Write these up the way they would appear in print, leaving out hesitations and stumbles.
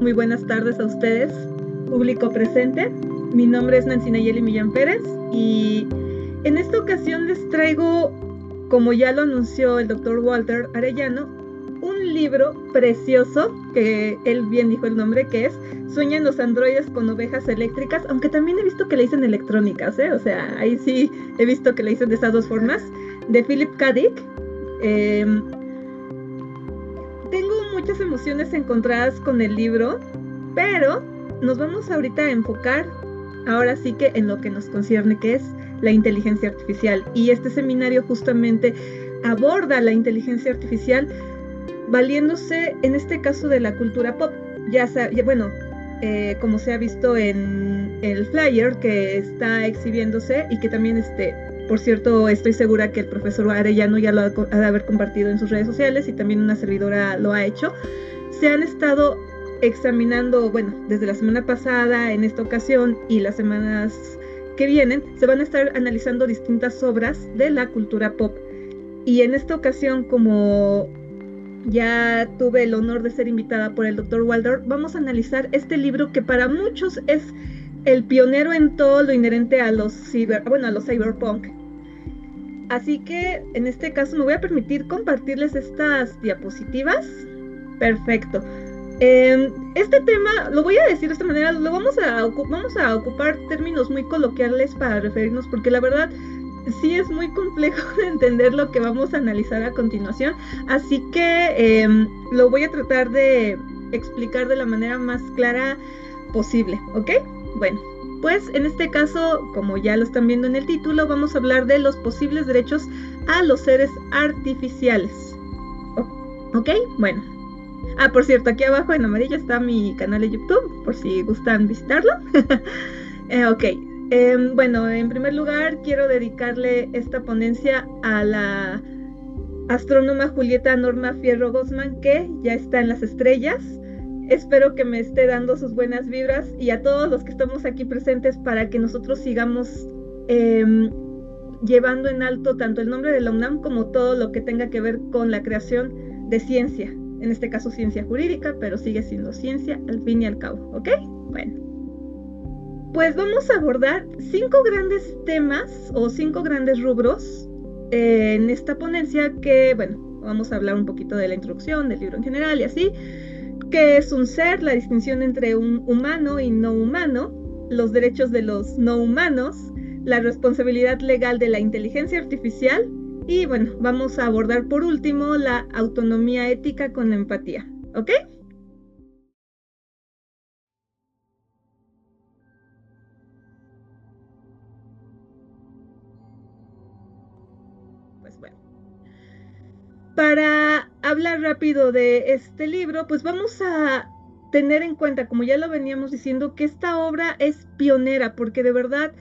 muy buenas tardes a ustedes, público presente. Mi nombre es Nancy Nayeli Millán Pérez y en esta ocasión les traigo, como ya lo anunció el doctor Walter Arellano, un libro precioso, que él bien dijo el nombre, que es Sueñan los androides con ovejas eléctricas, aunque también he visto que le dicen electrónicas, ¿eh? O sea, ahí sí he visto que le dicen de esas dos formas, de Philip K. Dick. Eh, Tengo muchas emociones encontradas con el libro, pero nos vamos ahorita a enfocar ahora sí que en lo que nos concierne, que es la inteligencia artificial. Y este seminario justamente aborda la inteligencia artificial valiéndose en este caso de la cultura pop. Bueno, como se ha visto en el flyer que está exhibiéndose y que también por cierto, estoy segura que el profesor Arellano ya lo ha de haber compartido en sus redes sociales y también una servidora lo ha hecho. Se han estado examinando, bueno, desde la semana pasada, en esta ocasión y las semanas que vienen, se van a estar analizando distintas obras de la cultura pop. Y en esta ocasión, como ya tuve el honor de ser invitada por el doctor Walter, vamos a analizar este libro que para muchos es el pionero en todo lo inherente a los cyberpunk. Así que en este caso me voy a permitir compartirles estas diapositivas. Perfecto. Este tema, lo voy a decir de esta manera, vamos a ocupar términos muy coloquiales para referirnos, porque la verdad sí es muy complejo de entender lo que vamos a analizar a continuación, así que lo voy a tratar de explicar de la manera más clara posible, ¿ok? Bueno, pues en este caso, como ya lo están viendo en el título, vamos a hablar de los posibles derechos a los seres artificiales, ¿ok? Bueno. Por cierto, aquí abajo en amarillo está mi canal de YouTube, por si gustan visitarlo. Ok. Bueno, en primer lugar quiero dedicarle esta ponencia a la astrónoma Julieta Norma Fierro Gosman, que ya está en las estrellas. Espero que me esté dando sus buenas vibras, y a todos los que estamos aquí presentes para que nosotros sigamos llevando en alto tanto el nombre de la UNAM como todo lo que tenga que ver con la creación de ciencia, en este caso ciencia jurídica, pero sigue siendo ciencia al fin y al cabo, ¿ok? Bueno, pues vamos a abordar 5 grandes temas o 5 grandes rubros en esta ponencia, que, bueno, vamos a hablar un poquito de la introducción del libro en general y así, qué es un ser, la distinción entre un humano y no humano, los derechos de los no humanos, la responsabilidad legal de la inteligencia artificial y, bueno, vamos a abordar por último la autonomía ética con la empatía, ¿ok? Pues bueno, para hablar rápido de este libro, pues vamos a tener en cuenta, como ya lo veníamos diciendo, que esta obra es pionera, porque de verdad,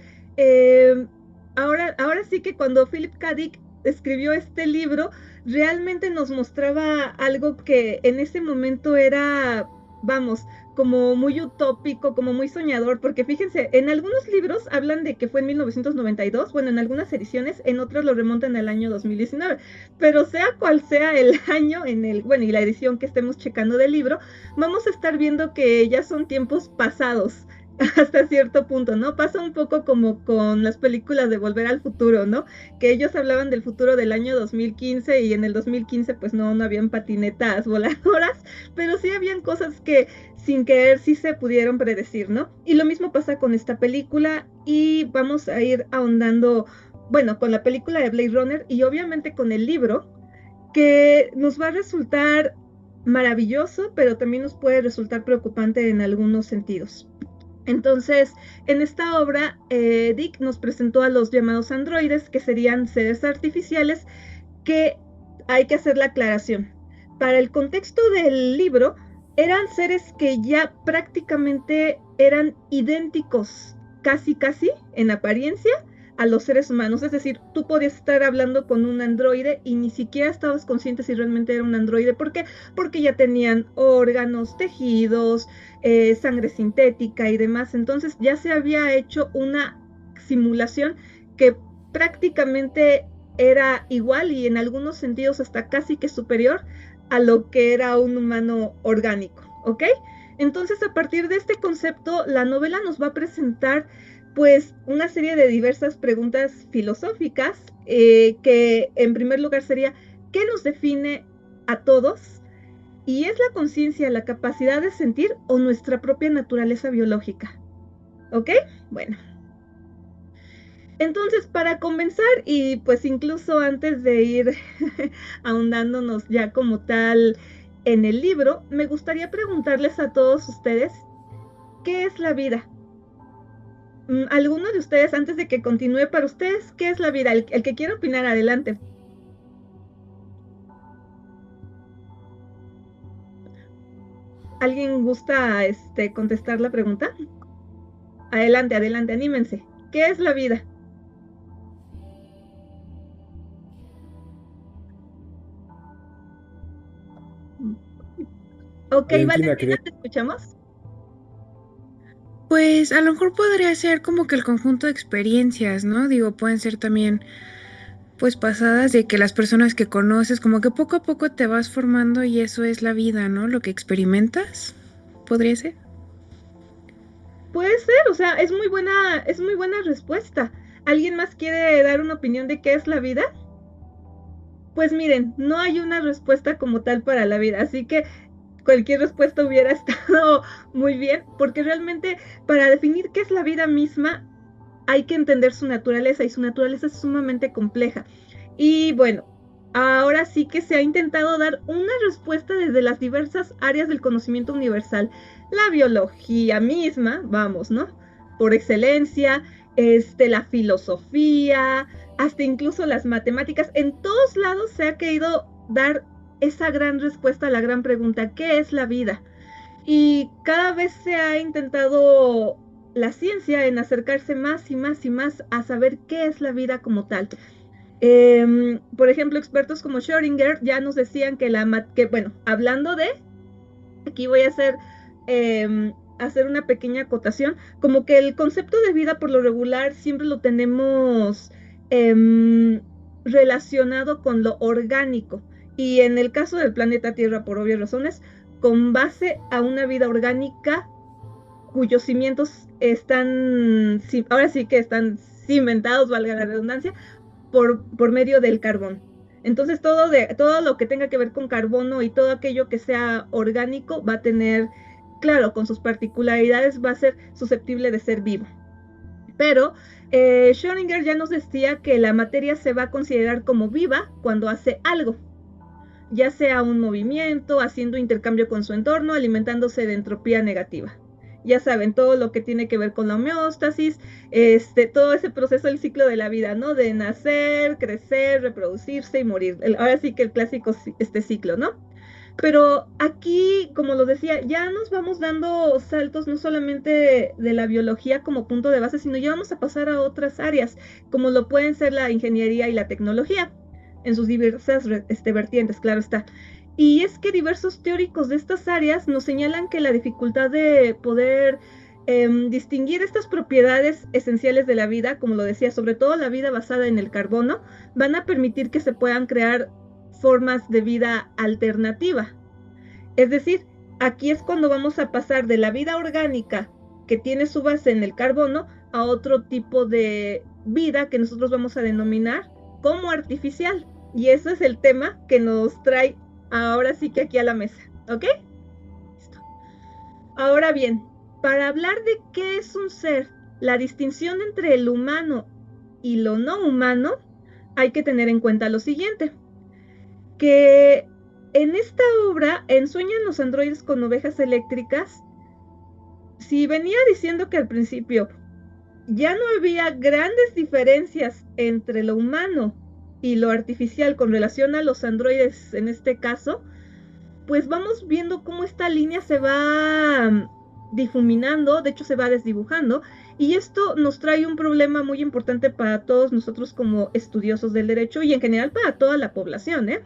ahora sí que cuando Philip K. Dick escribió este libro, realmente nos mostraba algo que en ese momento era, vamos, como muy utópico, como muy soñador, porque fíjense, en algunos libros hablan de que fue en 1992, bueno, en algunas ediciones, en otras lo remontan al año 2019, pero sea cual sea el año bueno, y la edición que estemos checando del libro, vamos a estar viendo que ya son tiempos pasados hasta cierto punto, ¿no? Pasa un poco como con las películas de Volver al Futuro, ¿no? Que ellos hablaban del futuro del año 2015 y en el 2015 pues no habían patinetas voladoras, pero sí habían cosas que sin querer sí se pudieron predecir, ¿no? Y lo mismo pasa con esta película, y vamos a ir ahondando, bueno, con la película de Blade Runner y obviamente con el libro, que nos va a resultar maravilloso, pero también nos puede resultar preocupante en algunos sentidos. Entonces, en esta obra, Dick nos presentó a los llamados androides, que serían seres artificiales, que hay que hacer la aclaración. Para el contexto del libro, eran seres que ya prácticamente eran idénticos, casi en apariencia, a los seres humanos. Es decir, tú podías estar hablando con un androide y ni siquiera estabas consciente si realmente era un androide. ¿Por qué? Porque ya tenían órganos, tejidos, sangre sintética y demás. Entonces ya se había hecho una simulación que prácticamente era igual y en algunos sentidos hasta casi que superior a lo que era un humano orgánico, ¿ok? Entonces, a partir de este concepto, la novela nos va a presentar pues una serie de diversas preguntas filosóficas que en primer lugar sería, ¿qué nos define a todos? ¿Y es la conciencia, la capacidad de sentir o nuestra propia naturaleza biológica? ¿Ok? Bueno. Entonces, para comenzar y pues incluso antes de ir ahondándonos ya como tal en el libro, me gustaría preguntarles a todos ustedes, ¿qué es la vida? ¿Alguno de ustedes, antes de que continúe para ustedes, qué es la vida? El que quiera opinar, adelante. ¿Alguien gusta contestar la pregunta? Adelante, adelante, anímense. ¿Qué es la vida? Ok, Valentina, Valentina, quería... ¿te escuchamos? Pues a lo mejor podría ser como que el conjunto de experiencias, ¿no? Digo, pueden ser también pues pasadas de que las personas que conoces, como que poco a poco te vas formando y eso es la vida, ¿no? Lo que experimentas, podría ser. Puede ser, o sea, es muy buena respuesta. ¿Alguien más quiere dar una opinión de qué es la vida? Pues miren, no hay una respuesta como tal para la vida, así que cualquier respuesta hubiera estado muy bien, porque realmente para definir qué es la vida misma hay que entender su naturaleza y su naturaleza es sumamente compleja. Y bueno, ahora sí que se ha intentado dar una respuesta desde las diversas áreas del conocimiento universal. La biología misma, vamos, ¿no? Por excelencia, la filosofía, hasta incluso las matemáticas. En todos lados se ha querido dar esa gran respuesta a la gran pregunta, ¿qué es la vida? Y cada vez se ha intentado la ciencia en acercarse más y más y más a saber qué es la vida como tal. Por ejemplo, expertos como Schrödinger ya nos decían que bueno, hablando de, aquí voy a hacer una pequeña acotación, como que el concepto de vida por lo regular siempre lo tenemos relacionado con lo orgánico. Y en el caso del planeta Tierra, por obvias razones, con base a una vida orgánica cuyos cimientos están, ahora sí que están cimentados, valga la redundancia, por medio del carbón. Entonces todo lo que tenga que ver con carbono y todo aquello que sea orgánico va a tener, claro, con sus particularidades va a ser susceptible de ser vivo. Pero Schrödinger ya nos decía que la materia se va a considerar como viva cuando hace algo, ya sea un movimiento, haciendo intercambio con su entorno, alimentándose de entropía negativa. Ya saben, todo lo que tiene que ver con la homeostasis, todo ese proceso del ciclo de la vida, ¿no? De nacer, crecer, reproducirse y morir. Ahora sí que el clásico ciclo, ¿no? Pero aquí, como lo decía, ya nos vamos dando saltos no solamente de la biología como punto de base, sino ya vamos a pasar a otras áreas, como lo pueden ser la ingeniería y la tecnología, en sus diversas vertientes, claro está. Y es que diversos teóricos de estas áreas nos señalan que la dificultad de poder distinguir estas propiedades esenciales de la vida, como lo decía, sobre todo la vida basada en el carbono, van a permitir que se puedan crear formas de vida alternativa. Es decir, aquí es cuando vamos a pasar de la vida orgánica que tiene su base en el carbono a otro tipo de vida que nosotros vamos a denominar como artificial. Y ese es el tema que nos trae ahora sí que aquí a la mesa. ¿Ok? Listo. Ahora bien, para hablar de qué es un ser, la distinción entre el humano y lo no humano, hay que tener en cuenta lo siguiente, que en esta obra, en Sueñan los androides con ovejas eléctricas, si venía diciendo que al principio ya no había grandes diferencias entre lo humano y lo artificial con relación a los androides en este caso, pues vamos viendo cómo esta línea se va difuminando, de hecho se va desdibujando, y esto nos trae un problema muy importante para todos nosotros como estudiosos del derecho y en general para toda la población, ¿eh?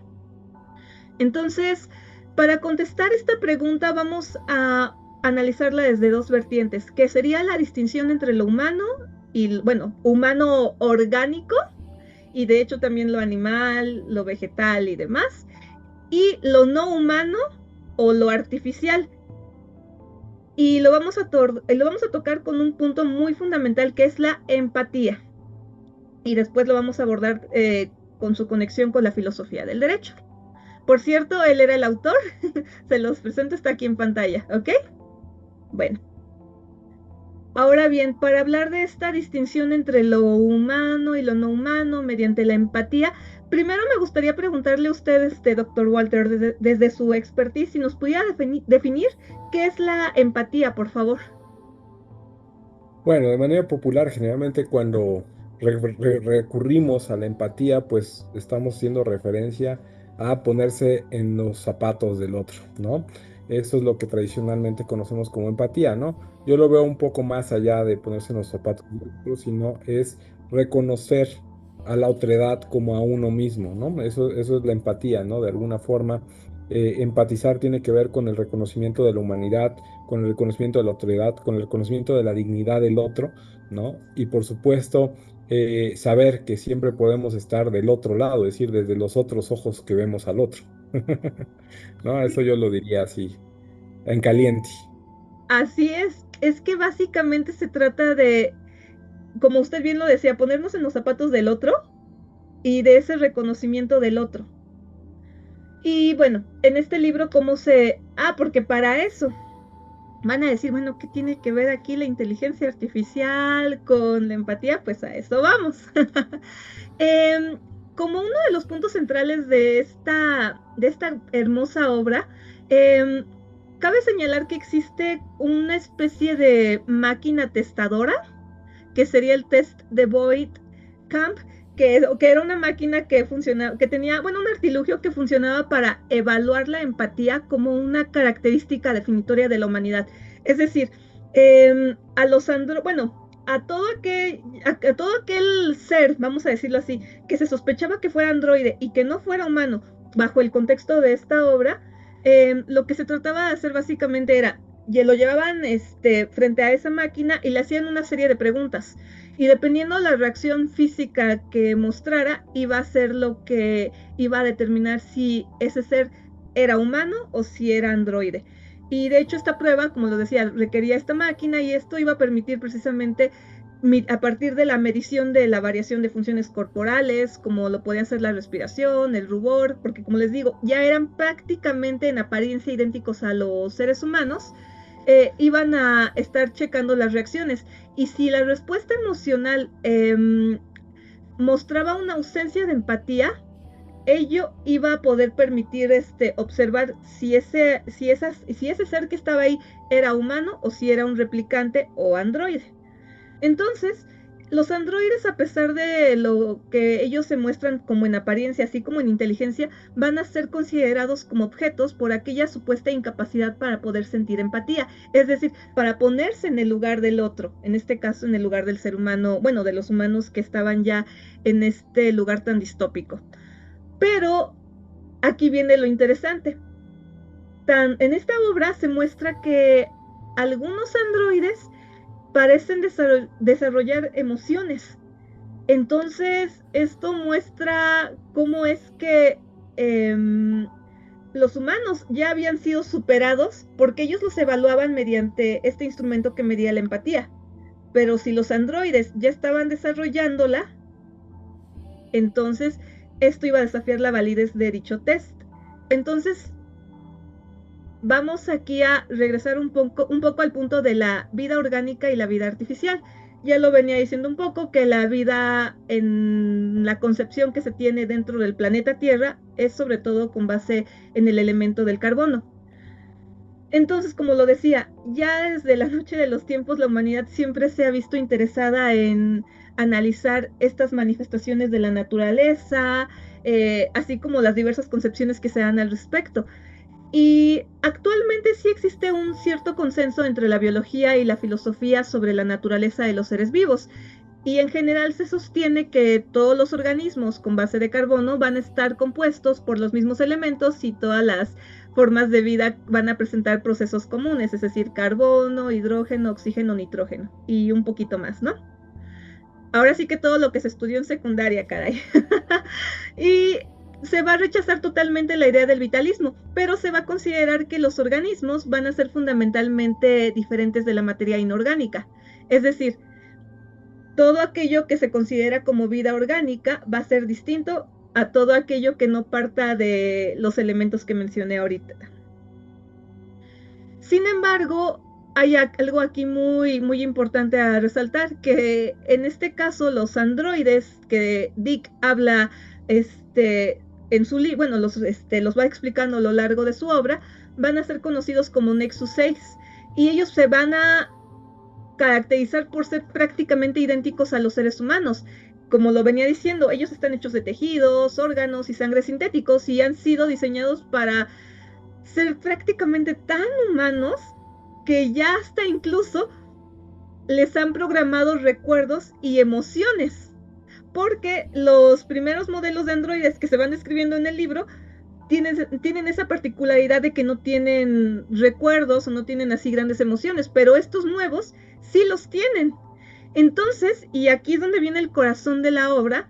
Entonces, para contestar esta pregunta vamos a analizarla desde dos vertientes, que sería la distinción entre lo humano y, bueno, humano orgánico, y de hecho también lo animal, lo vegetal y demás, y lo no humano o lo artificial. y lo vamos a tocar con un punto muy fundamental que es la empatía. Y después lo vamos a abordar con su conexión con la filosofía del derecho. Por cierto, él era el autor, se los presento, está aquí en pantalla, ¿ok? Bueno, ahora bien, para hablar de esta distinción entre lo humano y lo no humano mediante la empatía, primero me gustaría preguntarle a usted, doctor Walter, desde su expertise, si nos pudiera definir qué es la empatía, por favor. Bueno, de manera popular, generalmente cuando recurrimos a la empatía, pues estamos haciendo referencia a ponerse en los zapatos del otro, ¿no? Eso es lo que tradicionalmente conocemos como empatía, ¿no? Yo lo veo un poco más allá de ponerse en los zapatos del otro, sino es reconocer a la otredad como a uno mismo, ¿no? Eso es la empatía, ¿no? De alguna forma, empatizar tiene que ver con el reconocimiento de la humanidad, con el reconocimiento de la autoridad, con el reconocimiento de la dignidad del otro, ¿no? Y por supuesto, saber que siempre podemos estar del otro lado, es decir, desde los otros ojos que vemos al otro. ¿No? Eso yo lo diría así, en caliente. Así es que básicamente se trata de, como usted bien lo decía, ponernos en los zapatos del otro y de ese reconocimiento del otro. Y bueno, en este libro, ¿cómo se...? Ah, porque para eso van a decir, bueno, ¿qué tiene que ver aquí la inteligencia artificial con la empatía? Pues a eso vamos. Em, Como uno de los puntos centrales de esta hermosa obra, em, cabe señalar que existe una especie de máquina testadora, que sería el test de Boyd Camp, que era una máquina que funcionaba, que tenía, bueno, un artilugio que funcionaba para evaluar la empatía como una característica definitoria de la humanidad. Es decir, a los bueno, a todo aquel ser, vamos a decirlo así, que se sospechaba que fuera androide y que no fuera humano, bajo el contexto de esta obra, lo que se trataba de hacer básicamente era, y lo llevaban frente a esa máquina y le hacían una serie de preguntas. Y dependiendo la reacción física que mostrara, iba a ser lo que iba a determinar si ese ser era humano o si era androide. Y de hecho esta prueba, como lo decía, requería esta máquina y esto iba a permitir precisamente a partir de la medición de la variación de funciones corporales, como lo podía ser la respiración, el rubor, porque como les digo, ya eran prácticamente en apariencia idénticos a los seres humanos, iban a estar checando las reacciones. Y si la respuesta emocional mostraba una ausencia de empatía, ello iba a poder permitir observar si ese ser que estaba ahí era humano o si era un replicante o androide. Entonces, los androides, a pesar de lo que ellos se muestran como en apariencia, así como en inteligencia, van a ser considerados como objetos por aquella supuesta incapacidad para poder sentir empatía, es decir, para ponerse en el lugar del otro, en este caso en el lugar del ser humano, bueno, de los humanos que estaban ya en este lugar tan distópico. Pero aquí viene lo interesante. En esta obra se muestra que algunos androides parecen desarrollar emociones. Entonces, esto muestra cómo es que los humanos ya habían sido superados porque ellos los evaluaban mediante este instrumento que medía la empatía. Pero si los androides ya estaban desarrollándola, entonces esto iba a desafiar la validez de dicho test. Entonces, vamos aquí a regresar un poco al punto de la vida orgánica y la vida artificial. Ya lo venía diciendo un poco, que la vida en la concepción que se tiene dentro del planeta Tierra es sobre todo con base en el elemento del carbono. Entonces, como lo decía, ya desde la noche de los tiempos la humanidad siempre se ha visto interesada en analizar estas manifestaciones de la naturaleza, así como las diversas concepciones que se dan al respecto. Y actualmente sí existe un cierto consenso entre la biología y la filosofía sobre la naturaleza de los seres vivos. Y en general se sostiene que todos los organismos con base de carbono van a estar compuestos por los mismos elementos y todas las formas de vida van a presentar procesos comunes, es decir, carbono, hidrógeno, oxígeno, nitrógeno y un poquito más, ¿no? Ahora sí que todo lo que se estudió en secundaria, caray. Y se va a rechazar totalmente la idea del vitalismo, pero se va a considerar que los organismos van a ser fundamentalmente diferentes de la materia inorgánica. Es decir, todo aquello que se considera como vida orgánica va a ser distinto a todo aquello que no parta de los elementos que mencioné ahorita. Sin embargo, hay algo aquí muy, muy importante a resaltar, que en este caso los androides que Dick habla en su libro, bueno, los va explicando a lo largo de su obra, van a ser conocidos como Nexus 6, y ellos se van a caracterizar por ser prácticamente idénticos a los seres humanos. Como lo venía diciendo, ellos están hechos de tejidos, órganos y sangre sintéticos y han sido diseñados para ser prácticamente tan humanos que ya hasta incluso les han programado recuerdos y emociones, porque los primeros modelos de androides que se van describiendo en el libro tienen esa particularidad de que no tienen recuerdos o no tienen así grandes emociones, pero estos nuevos sí los tienen. Entonces, y aquí es donde viene el corazón de la obra,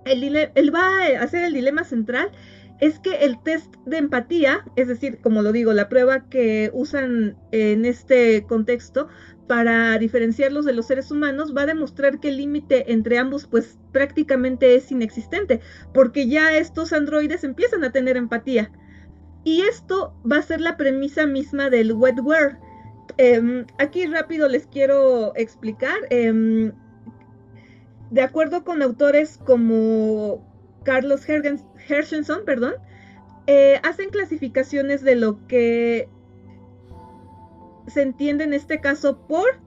él va a hacer el dilema central, es que el test de empatía, es decir, como lo digo, la prueba que usan en este contexto para diferenciarlos de los seres humanos, va a demostrar que el límite entre ambos pues prácticamente es inexistente, porque ya estos androides empiezan a tener empatía. Y esto va a ser la premisa misma del wetware. Aquí rápido les quiero explicar. De acuerdo con autores como Carlos Hershenson, hacen clasificaciones de lo que se entiende en este caso por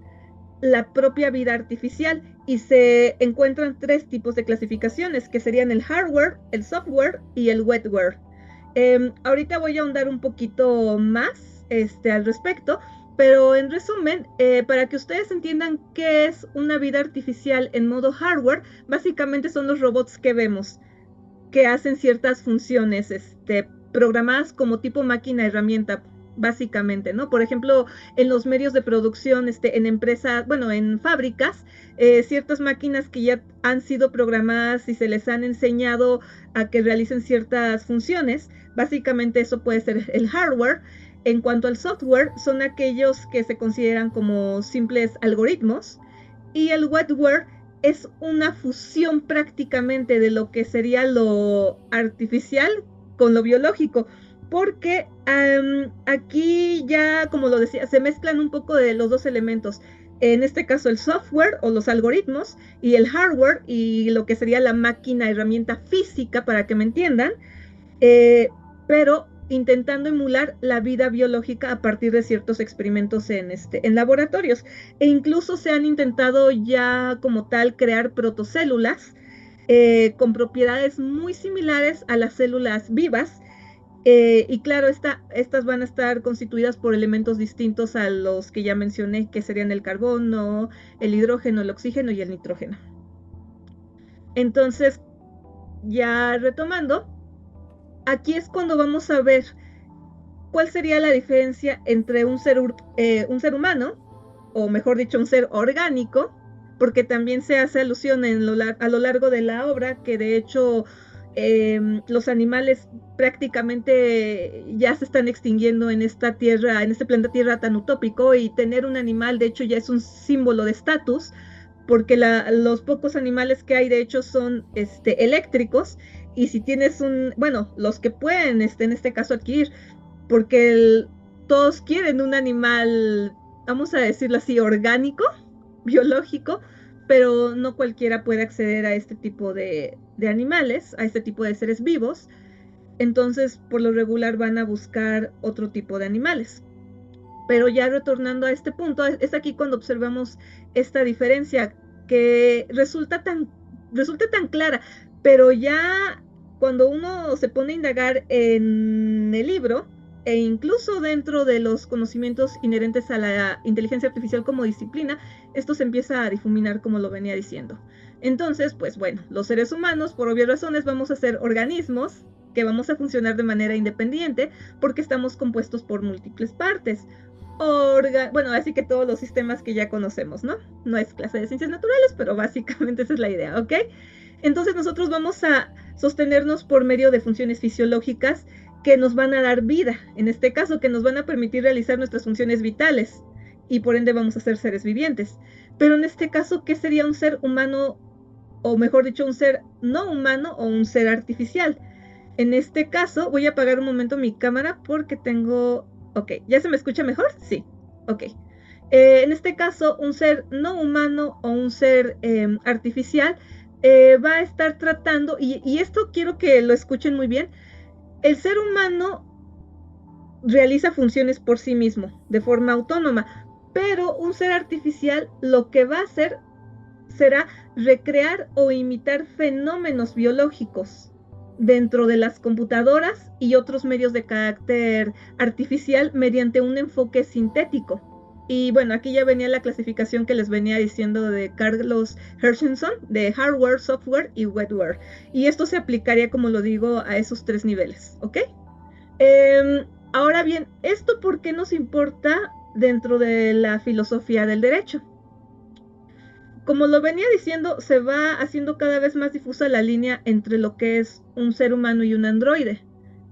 la propia vida artificial, y se encuentran 3 tipos de clasificaciones, que serían el hardware, el software y el wetware. Ahorita voy a ahondar un poquito más al respecto, pero en resumen, para que ustedes entiendan qué es una vida artificial en modo hardware, básicamente son los robots que vemos, que hacen ciertas funciones programadas como tipo máquina herramienta, básicamente, ¿no? Por ejemplo, en los medios de producción, en empresas, bueno, en fábricas, ciertas máquinas que ya han sido programadas y se les han enseñado a que realicen ciertas funciones, básicamente eso puede ser el hardware. En cuanto al software, son aquellos que se consideran como simples algoritmos, y el wetware es una fusión prácticamente de lo que sería lo artificial con lo biológico, porque aquí ya, como lo decía, se mezclan un poco de los dos elementos. En este caso el software o los algoritmos, y el hardware y lo que sería la máquina, herramienta física, para que me entiendan, pero intentando emular la vida biológica a partir de ciertos experimentos en laboratorios. E incluso se han intentado ya como tal crear protocélulas con propiedades muy similares a las células vivas, y claro, estas van a estar constituidas por elementos distintos a los que ya mencioné, que serían el carbono, el hidrógeno, el oxígeno y el nitrógeno. Entonces, ya retomando, aquí es cuando vamos a ver cuál sería la diferencia entre un ser humano, o mejor dicho, un ser orgánico, porque también se hace alusión a lo largo de la obra, que de hecho los animales prácticamente ya se están extinguiendo en esta tierra, en este planeta Tierra tan utópico, y tener un animal de hecho ya es un símbolo de estatus, porque los pocos animales que hay de hecho son eléctricos, y si tienes los que pueden en este caso adquirir, porque todos quieren un animal, vamos a decirlo así, orgánico, biológico, pero no cualquiera puede acceder a este tipo de animales, a este tipo de seres vivos. Entonces, por lo regular van a buscar otro tipo de animales. Pero ya retornando a este punto, es aquí cuando observamos esta diferencia que resulta tan clara, pero ya cuando uno se pone a indagar en el libro, e incluso dentro de los conocimientos inherentes a la inteligencia artificial como disciplina, esto se empieza a difuminar, como lo venía diciendo. Entonces, pues bueno, los seres humanos, por obvias razones, vamos a ser organismos que vamos a funcionar de manera independiente, porque estamos compuestos por múltiples partes. Así que todos los sistemas que ya conocemos, ¿no? No es clase de ciencias naturales, pero básicamente esa es la idea, ¿ok? Entonces nosotros vamos a sostenernos por medio de funciones fisiológicas que nos van a dar vida, en este caso, que nos van a permitir realizar nuestras funciones vitales y por ende vamos a ser seres vivientes. Pero en este caso, ¿qué sería un ser humano, o mejor dicho, un ser no humano o un ser artificial? En este caso, voy a apagar un momento mi cámara porque tengo... Ok, ¿ya se me escucha mejor? Sí, ok. En este caso, un ser no humano o un ser artificial va a estar tratando, y esto quiero que lo escuchen muy bien, el ser humano realiza funciones por sí mismo, de forma autónoma, pero un ser artificial lo que va a hacer será recrear o imitar fenómenos biológicos dentro de las computadoras y otros medios de carácter artificial mediante un enfoque sintético. Y bueno, aquí ya venía la clasificación que les venía diciendo de Carlos Hershenson, de hardware, software y wetware. Y esto se aplicaría, como lo digo, a esos 3 niveles, ¿ok? Ahora bien, ¿esto por qué nos importa dentro de la filosofía del derecho? Como lo venía diciendo, se va haciendo cada vez más difusa la línea entre lo que es un ser humano y un androide.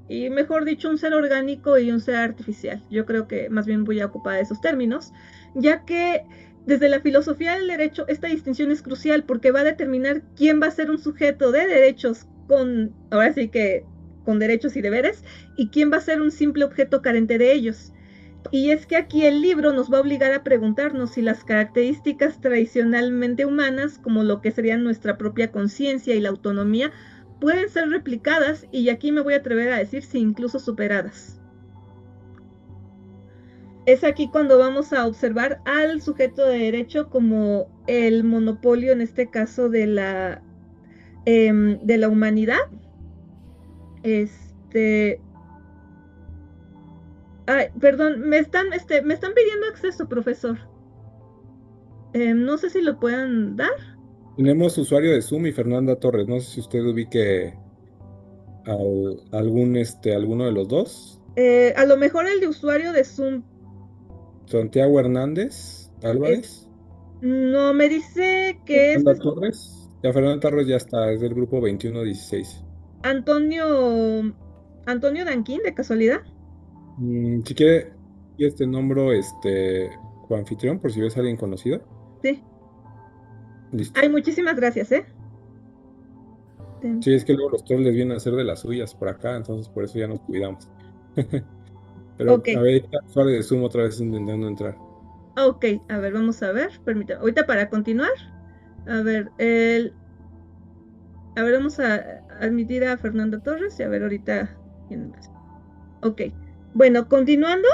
Y mejor dicho, un ser orgánico y un ser artificial. Yo creo que más bien voy a ocupar esos términos, ya que desde la filosofía del derecho esta distinción es crucial porque va a determinar quién va a ser un sujeto de derechos con, ahora sí que con derechos y deberes, y quién va a ser un simple objeto carente de ellos. Y es que aquí el libro nos va a obligar a preguntarnos si las características tradicionalmente humanas, como lo que serían nuestra propia conciencia y la autonomía, pueden ser replicadas, y aquí me voy a atrever a decir si incluso superadas. Es aquí cuando vamos a observar al sujeto de derecho como el monopolio, en este caso, de la humanidad. Ay, perdón, me están pidiendo acceso, profesor. No sé si lo puedan dar. Tenemos usuario de Zoom y Fernanda Torres. No sé si usted ubique alguno de los dos. A lo mejor el de usuario de Zoom. Santiago Hernández Álvarez. No, me dice que es Fernanda Torres. Ya Fernanda Torres ya está, es del grupo 2116. Antonio Danquín, de casualidad. Si quiere, nombro coanfitrión, por si ves a alguien conocido. Sí. Listo. Ay, muchísimas gracias, ¿eh? Sí, es que luego los trolls les vienen a hacer de las suyas por acá, entonces por eso ya nos cuidamos. Pero Ok. a ver, usuario de Zoom otra vez intentando entrar. Ok, a ver, vamos a ver, permítame. Ahorita para continuar, a ver, vamos a admitir a Fernanda Torres y a ver ahorita quién más. Ok, bueno, continuando,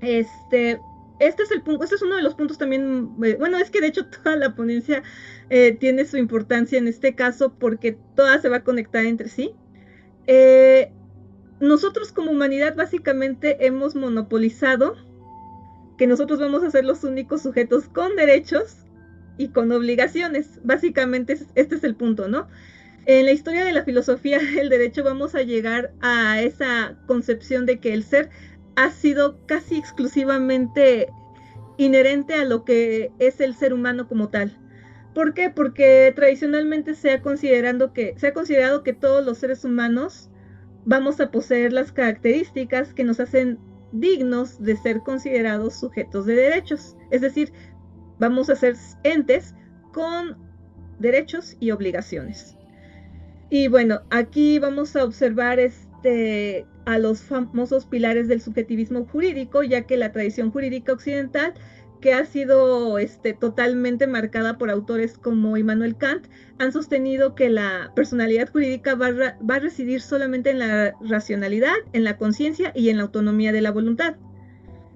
este es el punto, este es uno de los puntos también, bueno, es que de hecho toda la ponencia tiene su importancia en este caso porque toda se va a conectar entre sí. Nosotros como humanidad básicamente hemos monopolizado que nosotros vamos a ser los únicos sujetos con derechos y con obligaciones. Básicamente este es el punto, ¿no? En la historia de la filosofía del derecho vamos a llegar a esa concepción de que el ser ha sido casi exclusivamente inherente a lo que es el ser humano como tal. ¿Por qué? Porque tradicionalmente se ha considerado que todos los seres humanos vamos a poseer las características que nos hacen dignos de ser considerados sujetos de derechos. Es decir, vamos a ser entes con derechos y obligaciones. Y bueno, aquí vamos a observar a los famosos pilares del subjetivismo jurídico, ya que la tradición jurídica occidental, que ha sido totalmente marcada por autores como Immanuel Kant, han sostenido que la personalidad jurídica va a residir solamente en la racionalidad, en la conciencia y en la autonomía de la voluntad.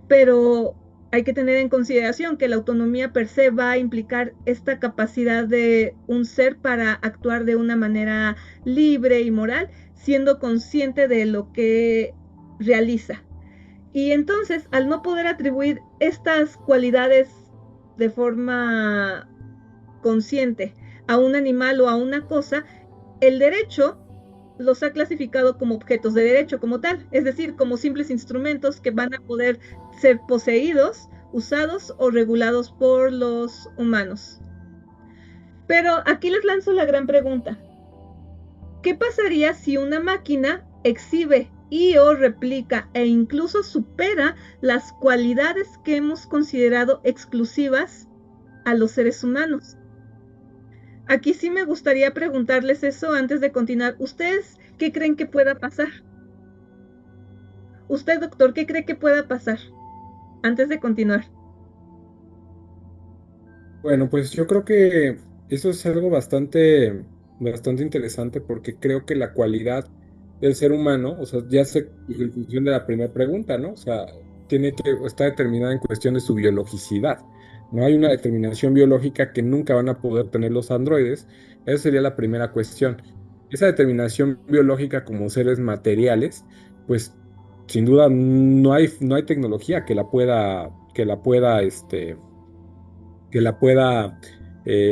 Pero hay que tener en consideración que la autonomía per se va a implicar esta capacidad de un ser para actuar de una manera libre y moral, siendo consciente de lo que realiza. Y entonces, al no poder atribuir estas cualidades de forma consciente a un animal o a una cosa, el derecho los ha clasificado como objetos de derecho como tal, es decir, como simples instrumentos que van a poder ser poseídos, usados o regulados por los humanos. Pero aquí les lanzo la gran pregunta. ¿Qué pasaría si una máquina exhibe y o replica e incluso supera las cualidades que hemos considerado exclusivas a los seres humanos? Aquí sí me gustaría preguntarles eso antes de continuar. ¿Ustedes qué creen que pueda pasar? Usted, doctor, ¿qué cree que pueda pasar antes de continuar? Bueno, pues yo creo que eso es algo bastante interesante porque creo que la cualidad del ser humano, o sea, ya sé en función de la primera pregunta, ¿no? O sea, está determinada en cuestión de su biologicidad. No hay una determinación biológica que nunca van a poder tener los androides. Esa sería la primera cuestión. Esa determinación biológica como seres materiales, pues sin duda no hay tecnología que la pueda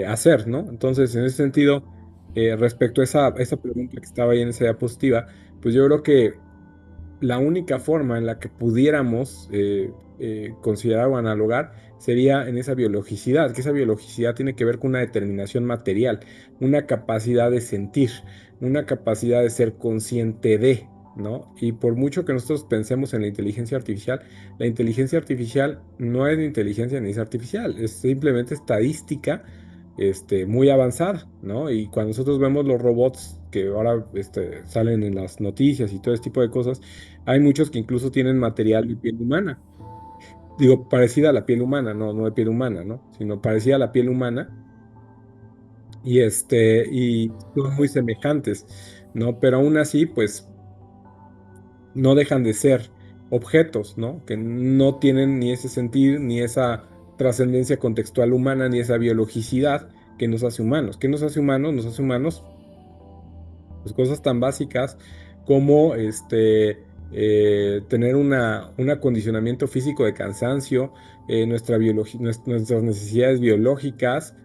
hacer, ¿no? Entonces, en ese sentido, respecto a esa pregunta que estaba ahí en esa diapositiva, pues yo creo que la única forma en la que pudiéramos considerar o analogar sería en esa biologicidad, que esa biologicidad tiene que ver con una determinación material, una capacidad de sentir, una capacidad de ser consciente de, ¿no? Y por mucho que nosotros pensemos en la inteligencia artificial no es inteligencia ni es artificial, es simplemente estadística muy avanzada, ¿no? Y cuando nosotros vemos los robots que ahora salen en las noticias y todo este tipo de cosas, hay muchos que incluso tienen material de piel humana. Digo, parecida a la piel humana, no de piel humana, ¿no? Sino parecida a la piel humana y son muy semejantes, ¿no? Pero aún así, pues no dejan de ser objetos, ¿no? Que no tienen ni ese sentir, ni esa trascendencia contextual humana, ni esa biologicidad que nos hace humanos. ¿Qué nos hace humanos? Nos hace humanos pues, cosas tan básicas como tener un acondicionamiento físico de cansancio, nuestras necesidades biológicas,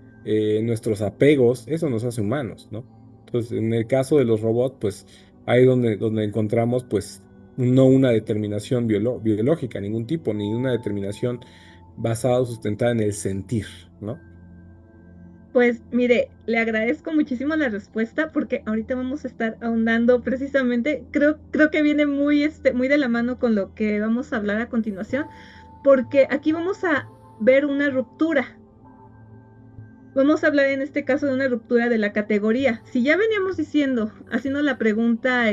nuestros apegos, eso nos hace humanos, ¿no? Entonces, en el caso de los robots, pues ahí donde encontramos, pues, no una determinación biológica, ningún tipo, ni una determinación basada o sustentada en el sentir, ¿no? Pues mire, le agradezco muchísimo la respuesta porque ahorita vamos a estar ahondando precisamente, creo que viene muy de la mano con lo que vamos a hablar a continuación, porque aquí vamos a ver una ruptura. Vamos a hablar en este caso de una ruptura de la categoría. Si ya veníamos diciendo, haciendo la pregunta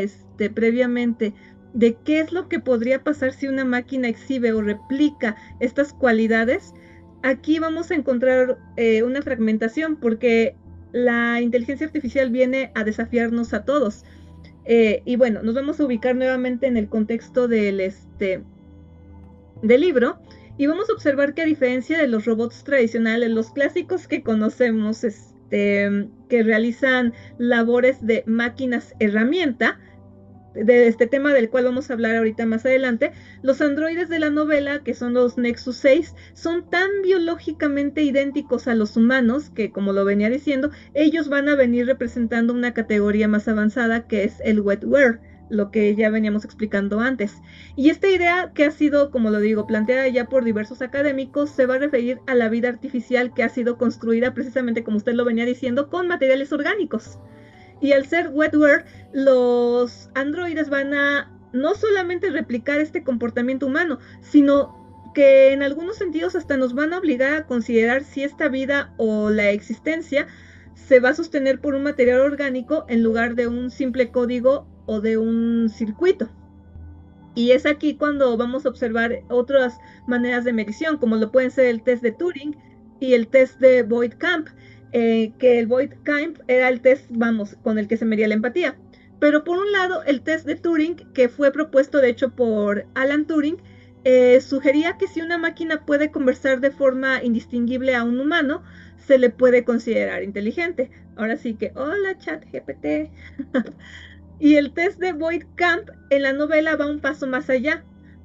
previamente, de qué es lo que podría pasar si una máquina exhibe o replica estas cualidades, aquí vamos a encontrar una fragmentación porque la inteligencia artificial viene a desafiarnos a todos. Y bueno, nos vamos a ubicar nuevamente en el contexto del libro y vamos a observar que a diferencia de los robots tradicionales, los clásicos que conocemos, que realizan labores de máquinas herramienta, de este tema del cual vamos a hablar ahorita más adelante, los androides de la novela, que son los Nexus 6, son tan biológicamente idénticos a los humanos que, como lo venía diciendo, ellos van a venir representando una categoría más avanzada que es el wetware, lo que ya veníamos explicando antes. Y esta idea que ha sido, como lo digo, planteada ya por diversos académicos, se va a referir a la vida artificial que ha sido construida precisamente, como usted lo venía diciendo, con materiales orgánicos. Y al ser wetware, los androides van a no solamente replicar este comportamiento humano, sino que en algunos sentidos hasta nos van a obligar a considerar si esta vida o la existencia se va a sostener por un material orgánico en lugar de un simple código o de un circuito. Y es aquí cuando vamos a observar otras maneras de medición, como lo pueden ser el test de Turing y el test de Voigt-Kamp, que el Voigt-Kamp era el test, con el que se medía la empatía. Pero por un lado, el test de Turing, que fue propuesto de hecho por Alan Turing, sugería que si una máquina puede conversar de forma indistinguible a un humano, se le puede considerar inteligente. Ahora sí que, hola ChatGPT. Y el test de Voigt-Kamp en la novela va un paso más allá,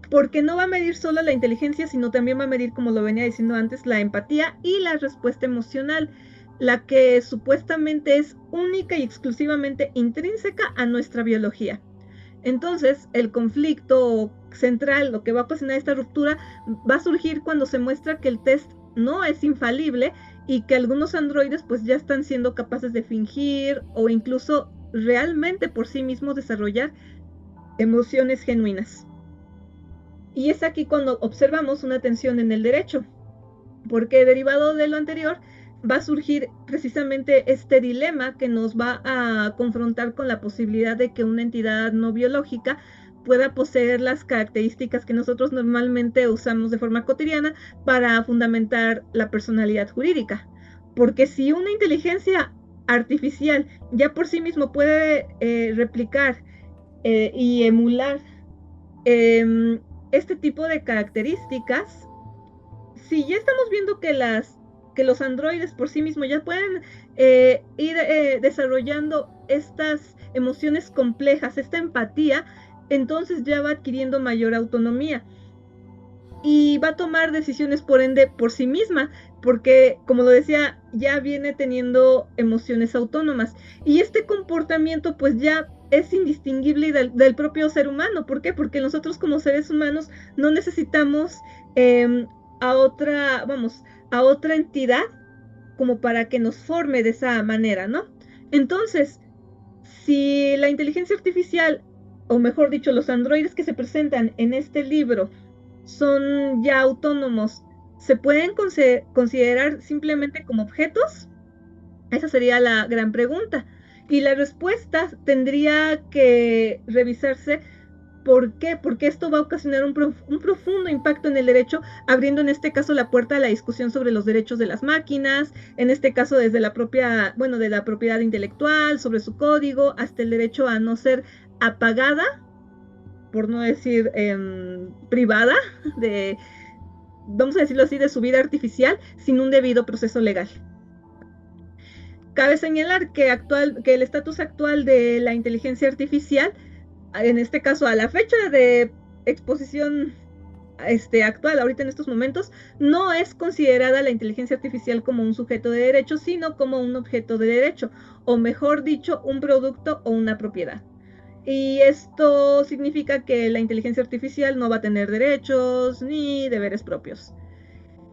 porque no va a medir solo la inteligencia, sino también va a medir, como lo venía diciendo antes, la empatía y la respuesta emocional, la que supuestamente es única y exclusivamente intrínseca a nuestra biología. Entonces, el conflicto central, lo que va a ocasionar esta ruptura, va a surgir cuando se muestra que el test no es infalible y que algunos androides pues ya están siendo capaces de fingir o incluso realmente por sí mismos desarrollar emociones genuinas. Y es aquí cuando observamos una tensión en el derecho, porque derivado de lo anterior va a surgir precisamente este dilema que nos va a confrontar con la posibilidad de que una entidad no biológica pueda poseer las características que nosotros normalmente usamos de forma cotidiana para fundamentar la personalidad jurídica. Porque si una inteligencia artificial ya por sí mismo puede replicar y emular este tipo de características, si ya estamos viendo que los androides por sí mismos ya pueden ir desarrollando estas emociones complejas, esta empatía, entonces ya va adquiriendo mayor autonomía y va a tomar decisiones por ende por sí misma, porque como lo decía, ya viene teniendo emociones autónomas y este comportamiento pues ya es indistinguible del propio ser humano. ¿Por qué? Porque nosotros como seres humanos no necesitamos a otra entidad como para que nos forme de esa manera, ¿no? Entonces, si la inteligencia artificial, o mejor dicho, los androides que se presentan en este libro son ya autónomos, ¿se pueden considerar simplemente como objetos? Esa sería la gran pregunta. Y la respuesta tendría que revisarse. ¿Por qué? Porque esto va a ocasionar un profundo impacto en el derecho, abriendo en este caso la puerta a la discusión sobre los derechos de las máquinas, en este caso desde de la propiedad intelectual, sobre su código, hasta el derecho a no ser apagada, por no decir privada, vamos a decirlo así, de su vida artificial, sin un debido proceso legal. Cabe señalar que el estatus actual de la inteligencia artificial, en este caso a la fecha de exposición actual, ahorita en estos momentos, no es considerada la inteligencia artificial como un sujeto de derecho, sino como un objeto de derecho, o mejor dicho, un producto o una propiedad. Y esto significa que la inteligencia artificial no va a tener derechos ni deberes propios.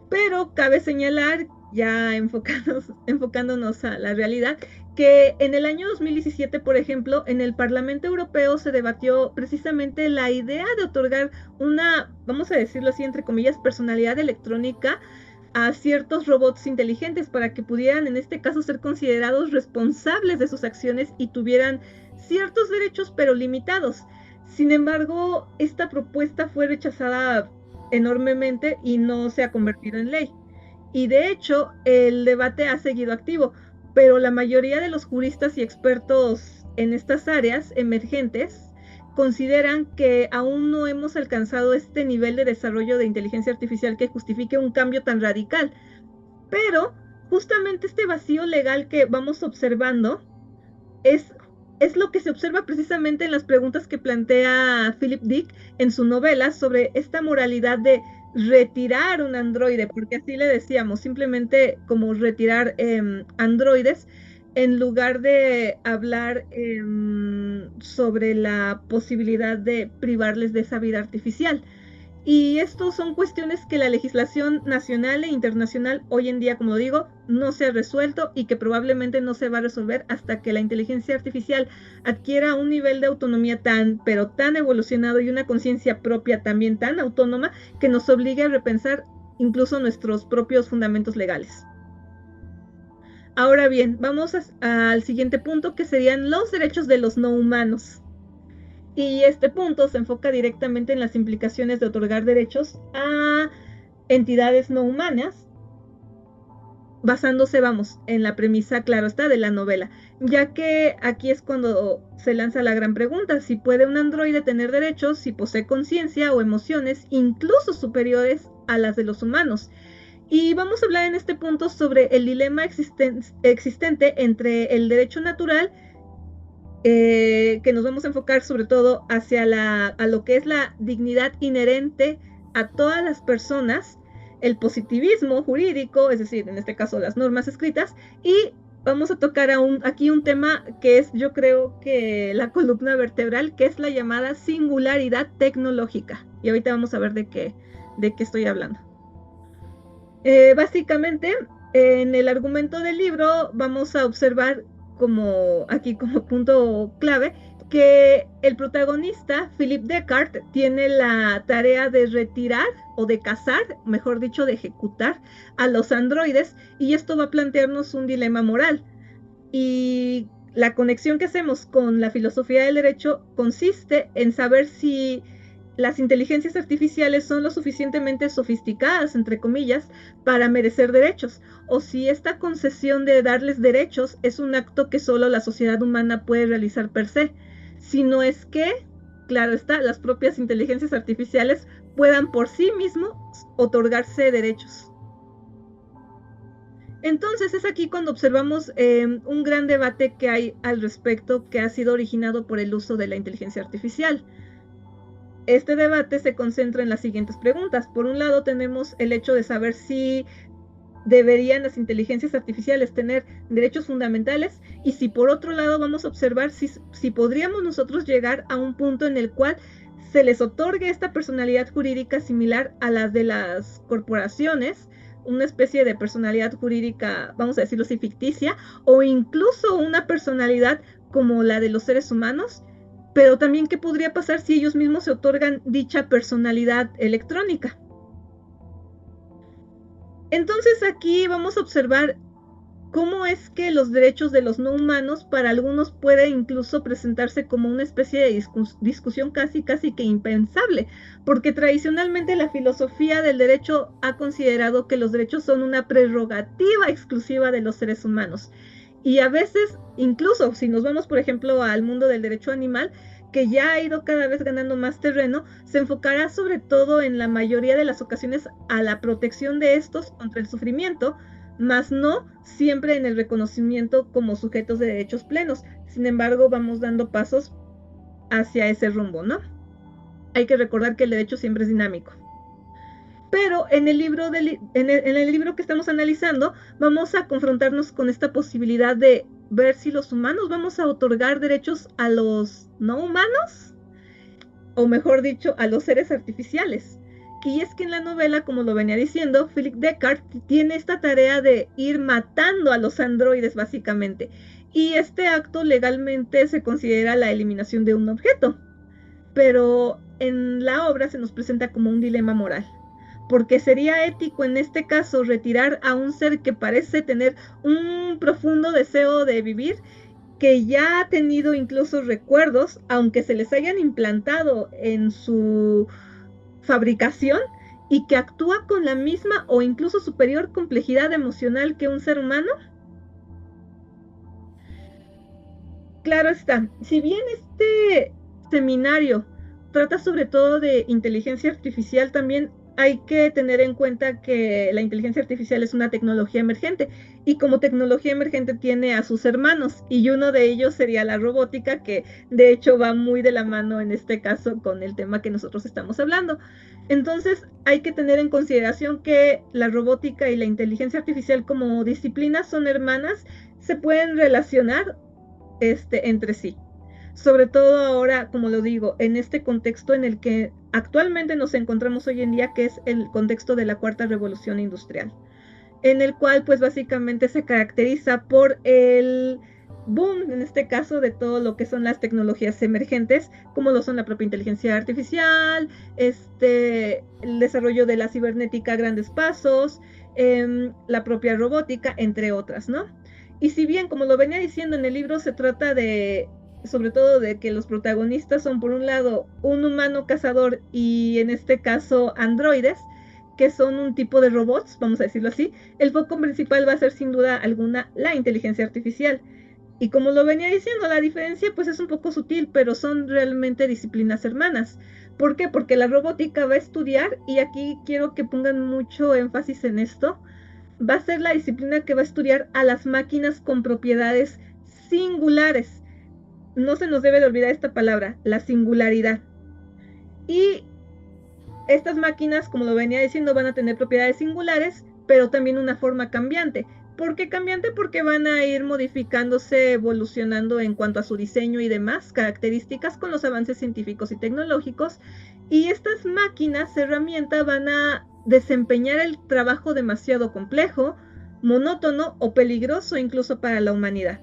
Pero cabe señalar, ya enfocándonos a la realidad, que en el año 2017, por ejemplo, en el Parlamento Europeo se debatió precisamente la idea de otorgar una, vamos a decirlo así, entre comillas, personalidad electrónica a ciertos robots inteligentes para que pudieran, en este caso, ser considerados responsables de sus acciones y tuvieran ciertos derechos, pero limitados. Sin embargo, esta propuesta fue rechazada enormemente y no se ha convertido en ley. Y de hecho, el debate ha seguido activo, pero la mayoría de los juristas y expertos en estas áreas emergentes consideran que aún no hemos alcanzado este nivel de desarrollo de inteligencia artificial que justifique un cambio tan radical. Pero justamente este vacío legal que vamos observando es lo que se observa precisamente en las preguntas que plantea Philip Dick en su novela sobre esta moralidad de retirar un androide, porque así le decíamos, simplemente como retirar androides, en lugar de hablar sobre la posibilidad de privarles de esa vida artificial. Y esto son cuestiones que la legislación nacional e internacional hoy en día, como digo, no se ha resuelto y que probablemente no se va a resolver hasta que la inteligencia artificial adquiera un nivel de autonomía pero tan evolucionado y una conciencia propia también tan autónoma que nos obligue a repensar incluso nuestros propios fundamentos legales. Ahora bien, vamos al siguiente punto, que serían los derechos de los no humanos. Y este punto se enfoca directamente en las implicaciones de otorgar derechos a entidades no humanas, basándose, en la premisa, claro está, de la novela, ya que aquí es cuando se lanza la gran pregunta: si puede un androide tener derechos, si posee conciencia o emociones incluso superiores a las de los humanos. Y vamos a hablar en este punto sobre el dilema existente entre el derecho natural, que nos vamos a enfocar sobre todo hacia a lo que es la dignidad inherente a todas las personas, el positivismo jurídico, es decir, en este caso las normas escritas, y vamos a tocar aquí un tema que es, yo creo que la columna vertebral, que es la llamada singularidad tecnológica. Y ahorita vamos a ver de qué estoy hablando. Básicamente, En el argumento del libro vamos a observar aquí como punto clave que el protagonista, Philip Descartes, tiene la tarea de retirar o de cazar, mejor dicho, de ejecutar a los androides, y esto va a plantearnos un dilema moral. Y la conexión que hacemos con la filosofía del derecho consiste en saber si las inteligencias artificiales son lo suficientemente sofisticadas, entre comillas, para merecer derechos, o si esta concesión de darles derechos es un acto que solo la sociedad humana puede realizar per se, si no es que, claro está, las propias inteligencias artificiales puedan por sí mismos otorgarse derechos. Entonces es aquí cuando observamos un gran debate que hay al respecto, que ha sido originado por el uso de la inteligencia artificial. Este debate se concentra en las siguientes preguntas. Por un lado tenemos el hecho de saber si deberían las inteligencias artificiales tener derechos fundamentales, y si por otro lado vamos a observar si podríamos nosotros llegar a un punto en el cual se les otorgue esta personalidad jurídica similar a las de las corporaciones, una especie de personalidad jurídica, vamos a decirlo así, ficticia, o incluso una personalidad como la de los seres humanos, pero también qué podría pasar si ellos mismos se otorgan dicha personalidad electrónica. Entonces aquí vamos a observar cómo es que los derechos de los no humanos para algunos puede incluso presentarse como una especie de discusión casi que impensable, porque tradicionalmente la filosofía del derecho ha considerado que los derechos son una prerrogativa exclusiva de los seres humanos. Y a veces, incluso si nos vamos, por ejemplo, al mundo del derecho animal, que ya ha ido cada vez ganando más terreno, se enfocará sobre todo en la mayoría de las ocasiones a la protección de estos contra el sufrimiento, mas no siempre en el reconocimiento como sujetos de derechos plenos. Sin embargo, vamos dando pasos hacia ese rumbo, ¿no? Hay que recordar que el derecho siempre es dinámico. Pero en el libro que estamos analizando, vamos a confrontarnos con esta posibilidad de ver si los humanos vamos a otorgar derechos a los no humanos, o mejor dicho, a los seres artificiales. Y es que en la novela, como lo venía diciendo, Philip Descartes tiene esta tarea de ir matando a los androides, básicamente. Y este acto legalmente se considera la eliminación de un objeto. Pero en la obra se nos presenta como un dilema moral, porque sería ético en este caso retirar a un ser que parece tener un profundo deseo de vivir, que ya ha tenido incluso recuerdos, aunque se les hayan implantado en su fabricación, y que actúa con la misma o incluso superior complejidad emocional que un ser humano. Claro está, si bien este seminario trata sobre todo de inteligencia artificial, también hay que tener en cuenta que la inteligencia artificial es una tecnología emergente, y como tecnología emergente tiene a sus hermanos, y uno de ellos sería la robótica, que de hecho va muy de la mano en este caso con el tema que nosotros estamos hablando. Entonces hay que tener en consideración que la robótica y la inteligencia artificial como disciplinas son hermanas, se pueden relacionar entre sí. Sobre todo ahora, como lo digo, en este contexto en el que actualmente nos encontramos hoy en día, que es el contexto de la cuarta revolución industrial, en el cual pues básicamente se caracteriza por el boom, en este caso, de todo lo que son las tecnologías emergentes, como lo son la propia inteligencia artificial, el desarrollo de la cibernética a grandes pasos, la propia robótica, entre otras, ¿no? Y si bien, como lo venía diciendo en el libro, se trata sobre todo de que los protagonistas son, por un lado, un humano cazador y en este caso androides, que son un tipo de robots, vamos a decirlo así, el foco principal va a ser sin duda alguna la inteligencia artificial. Y como lo venía diciendo, la diferencia pues es un poco sutil, pero son realmente disciplinas hermanas. ¿Por qué? Porque la robótica va a estudiar, y aquí quiero que pongan mucho énfasis en esto, va a ser la disciplina que va a estudiar a las máquinas con propiedades singulares. No se nos debe de olvidar esta palabra, la singularidad. Y estas máquinas, como lo venía diciendo, van a tener propiedades singulares, pero también una forma cambiante. ¿Por qué cambiante? Porque van a ir modificándose, evolucionando en cuanto a su diseño y demás características con los avances científicos y tecnológicos. Y estas máquinas, herramientas, van a desempeñar el trabajo demasiado complejo, monótono o peligroso incluso para la humanidad.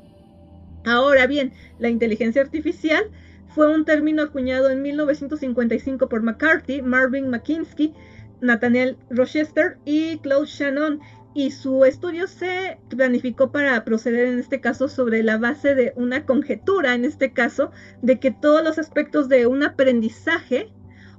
Ahora bien, la inteligencia artificial fue un término acuñado en 1955 por McCarthy, Marvin McKinsey, Nathaniel Rochester y Claude Shannon, y su estudio se planificó para proceder en este caso sobre la base de una conjetura, en este caso, de que todos los aspectos de un aprendizaje,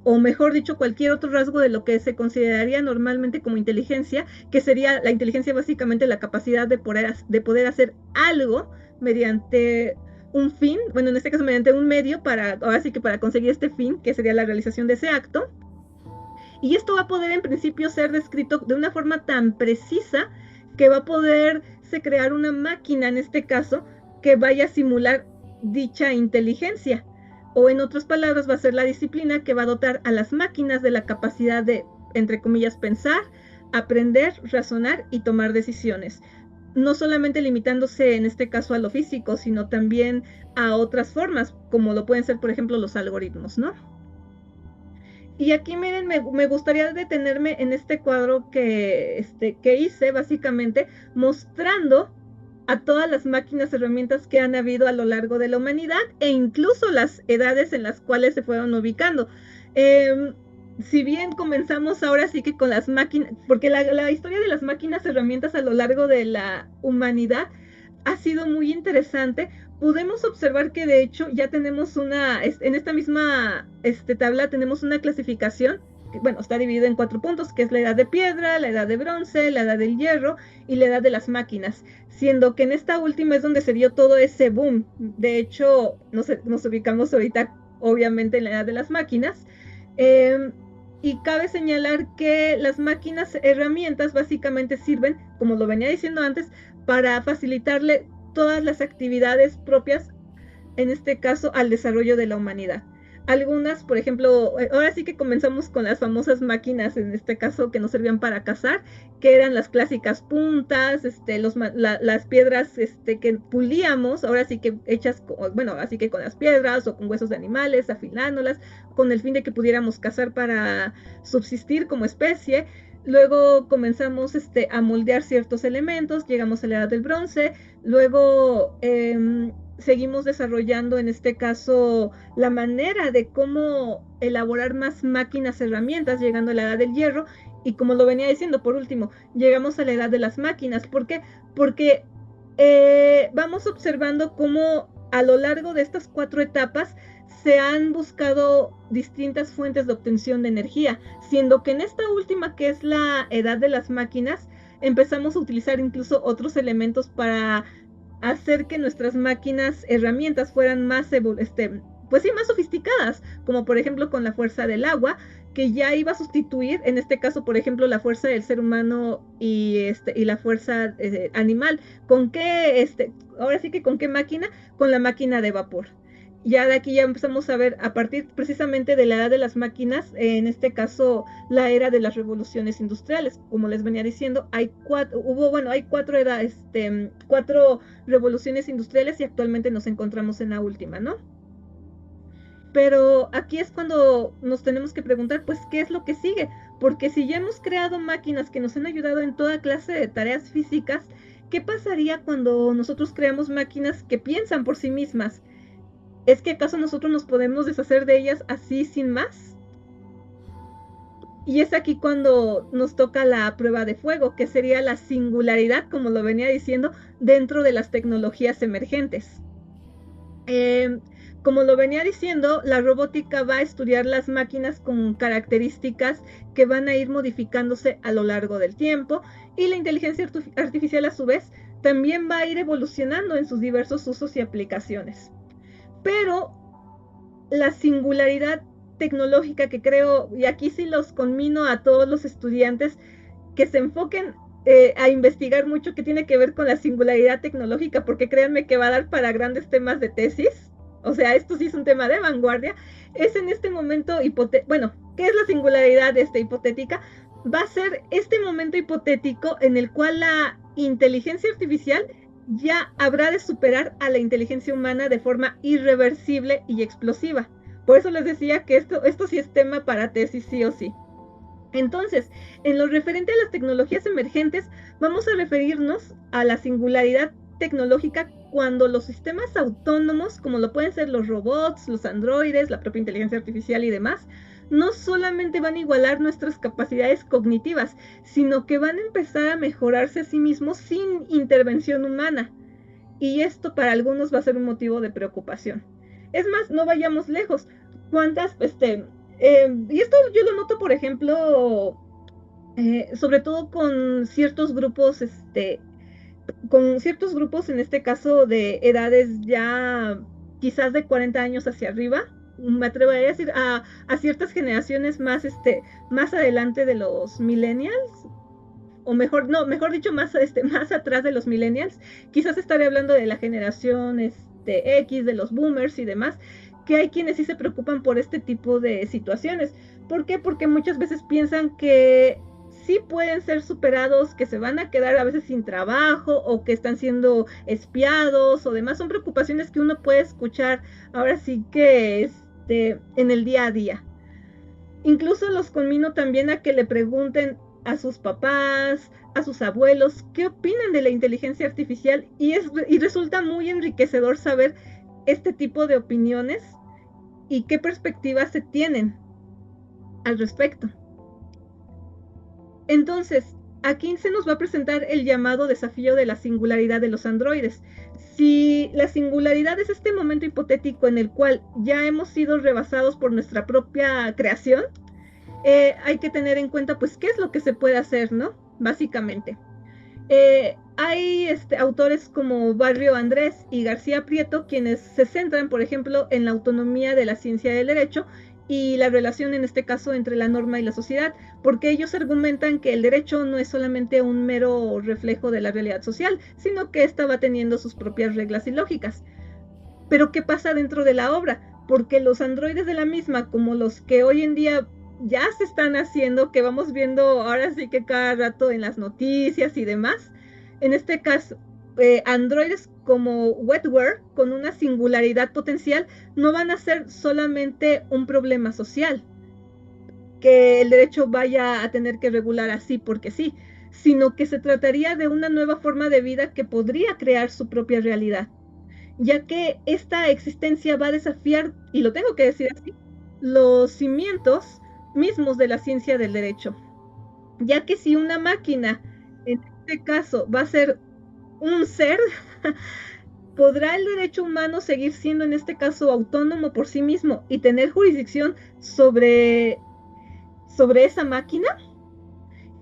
o mejor dicho, cualquier otro rasgo de lo que se consideraría normalmente como inteligencia, que sería la inteligencia básicamente la capacidad de poder hacer algo mediante un fin, bueno, en este caso mediante un medio ahora sí que para conseguir este fin, que sería la realización de ese acto. Y esto va a poder en principio ser descrito de una forma tan precisa que va a poderse crear una máquina, en este caso, que vaya a simular dicha inteligencia. O en otras palabras, va a ser la disciplina que va a dotar a las máquinas de la capacidad de, entre comillas, pensar, aprender, razonar y tomar decisiones. No solamente limitándose en este caso a lo físico, sino también a otras formas, como lo pueden ser, por ejemplo, los algoritmos, ¿no? Y aquí, miren, me gustaría detenerme en este cuadro que hice, básicamente, mostrando a todas las máquinas, herramientas que han habido a lo largo de la humanidad e incluso las edades en las cuales se fueron ubicando. Si bien comenzamos ahora sí que con las máquinas, porque la historia de las máquinas, herramientas a lo largo de la humanidad ha sido muy interesante. Podemos observar que de hecho ya tenemos en esta misma tabla tenemos una clasificación, que, bueno, está dividida en 4 puntos, que es la edad de piedra, la edad de bronce, la edad del hierro y la edad de las máquinas, siendo que en esta última es donde se dio todo ese boom. De hecho, nos ubicamos ahorita obviamente en la edad de las máquinas, y cabe señalar que las máquinas herramientas básicamente sirven, como lo venía diciendo antes, para facilitarle todas las actividades propias, en este caso, al desarrollo de la humanidad. Algunas, por ejemplo, ahora sí que comenzamos con las famosas máquinas, en este caso, que nos servían para cazar, que eran las clásicas puntas, las piedras que pulíamos, ahora sí que hechas, bueno, así que con las piedras o con huesos de animales, afilándolas, con el fin de que pudiéramos cazar para subsistir como especie. Luego comenzamos a moldear ciertos elementos, llegamos a la edad del bronce, luego seguimos desarrollando en este caso la manera de cómo elaborar más máquinas, herramientas, llegando a la edad del hierro, y como lo venía diciendo, por último, llegamos a la edad de las máquinas. ¿Por qué? Porque vamos observando cómo a lo largo de estas 4 etapas se han buscado distintas fuentes de obtención de energía, siendo que en esta última, que es la edad de las máquinas, empezamos a utilizar incluso otros elementos para hacer que nuestras máquinas, herramientas, fueran más, pues sí, más sofisticadas, como por ejemplo con la fuerza del agua, que ya iba a sustituir, en este caso, por ejemplo, la fuerza del ser humano y la fuerza animal. ¿Con qué, ahora sí que con qué máquina? Con la máquina de vapor. Ya de aquí ya empezamos a ver, a partir precisamente de la edad de las máquinas, en este caso la era de las revoluciones industriales. Como les venía diciendo, hay 4 edades, 4 revoluciones industriales, y actualmente nos encontramos en la última, ¿no? Pero aquí es cuando nos tenemos que preguntar, pues, ¿qué es lo que sigue? Porque si ya hemos creado máquinas que nos han ayudado en toda clase de tareas físicas, ¿qué pasaría cuando nosotros creamos máquinas que piensan por sí mismas? ¿Es que acaso nosotros nos podemos deshacer de ellas así sin más? Y es aquí cuando nos toca la prueba de fuego, que sería la singularidad, como lo venía diciendo, dentro de las tecnologías emergentes. Como lo venía diciendo, la robótica va a estudiar las máquinas con características que van a ir modificándose a lo largo del tiempo, y la inteligencia artificial, a su vez, también va a ir evolucionando en sus diversos usos y aplicaciones. Pero la singularidad tecnológica que creo, y aquí sí los conmino a todos los estudiantes que se enfoquen a investigar mucho qué tiene que ver con la singularidad tecnológica, porque créanme que va a dar para grandes temas de tesis. O sea, esto sí es un tema de vanguardia. Es en este momento bueno, ¿qué es la singularidad hipotética? Va a ser este momento hipotético en el cual la inteligencia artificial ya habrá de superar a la inteligencia humana de forma irreversible y explosiva. Por eso les decía que esto sí es tema para tesis, sí o sí. Entonces, en lo referente a las tecnologías emergentes, vamos a referirnos a la singularidad tecnológica cuando los sistemas autónomos, como lo pueden ser los robots, los androides, la propia inteligencia artificial y demás, no solamente van a igualar nuestras capacidades cognitivas, sino que van a empezar a mejorarse a sí mismos sin intervención humana. Y esto para algunos va a ser un motivo de preocupación. Es más, no vayamos lejos. ¿Cuántas, y esto yo lo noto, por ejemplo, sobre todo con ciertos grupos, en este caso de edades ya quizás de 40 años hacia arriba, me atrevería a decir a ciertas generaciones más adelante de los millennials, o mejor dicho, más atrás de los millennials, quizás estaré hablando de la generación X, de los boomers y demás, que hay quienes sí se preocupan por este tipo de situaciones. ¿Por qué? Porque muchas veces piensan que sí pueden ser superados, que se van a quedar a veces sin trabajo o que están siendo espiados o demás. Son preocupaciones que uno puede escuchar ahora sí que en el día a día. Incluso los conmino también a que le pregunten a sus papás, a sus abuelos, qué opinan de la inteligencia artificial, y resulta muy enriquecedor saber este tipo de opiniones y qué perspectivas se tienen al respecto. Entonces, aquí se nos va a presentar el llamado desafío de la singularidad de los androides. Si la singularidad es este momento hipotético en el cual ya hemos sido rebasados por nuestra propia creación, hay que tener en cuenta, pues, qué es lo que se puede hacer, ¿no? Básicamente. Hay autores como Barrio Andrés y García Prieto quienes se centran, por ejemplo, en la autonomía de la ciencia del derecho y la relación en este caso entre la norma y la sociedad, porque ellos argumentan que el derecho no es solamente un mero reflejo de la realidad social, sino que ésta va teniendo sus propias reglas y lógicas. Pero ¿qué pasa dentro de la obra? Porque los androides de la misma, como los que hoy en día ya se están haciendo, que vamos viendo ahora sí que cada rato en las noticias y demás, en este caso, androides como Wetware, con una singularidad potencial, no van a ser solamente un problema social, que el derecho vaya a tener que regular así porque sí, sino que se trataría de una nueva forma de vida que podría crear su propia realidad, ya que esta existencia va a desafiar, y lo tengo que decir así, los cimientos mismos de la ciencia del derecho, ya que si una máquina, en este caso, va a ser un ser, ¿podrá el derecho humano seguir siendo en este caso autónomo por sí mismo y tener jurisdicción sobre esa máquina?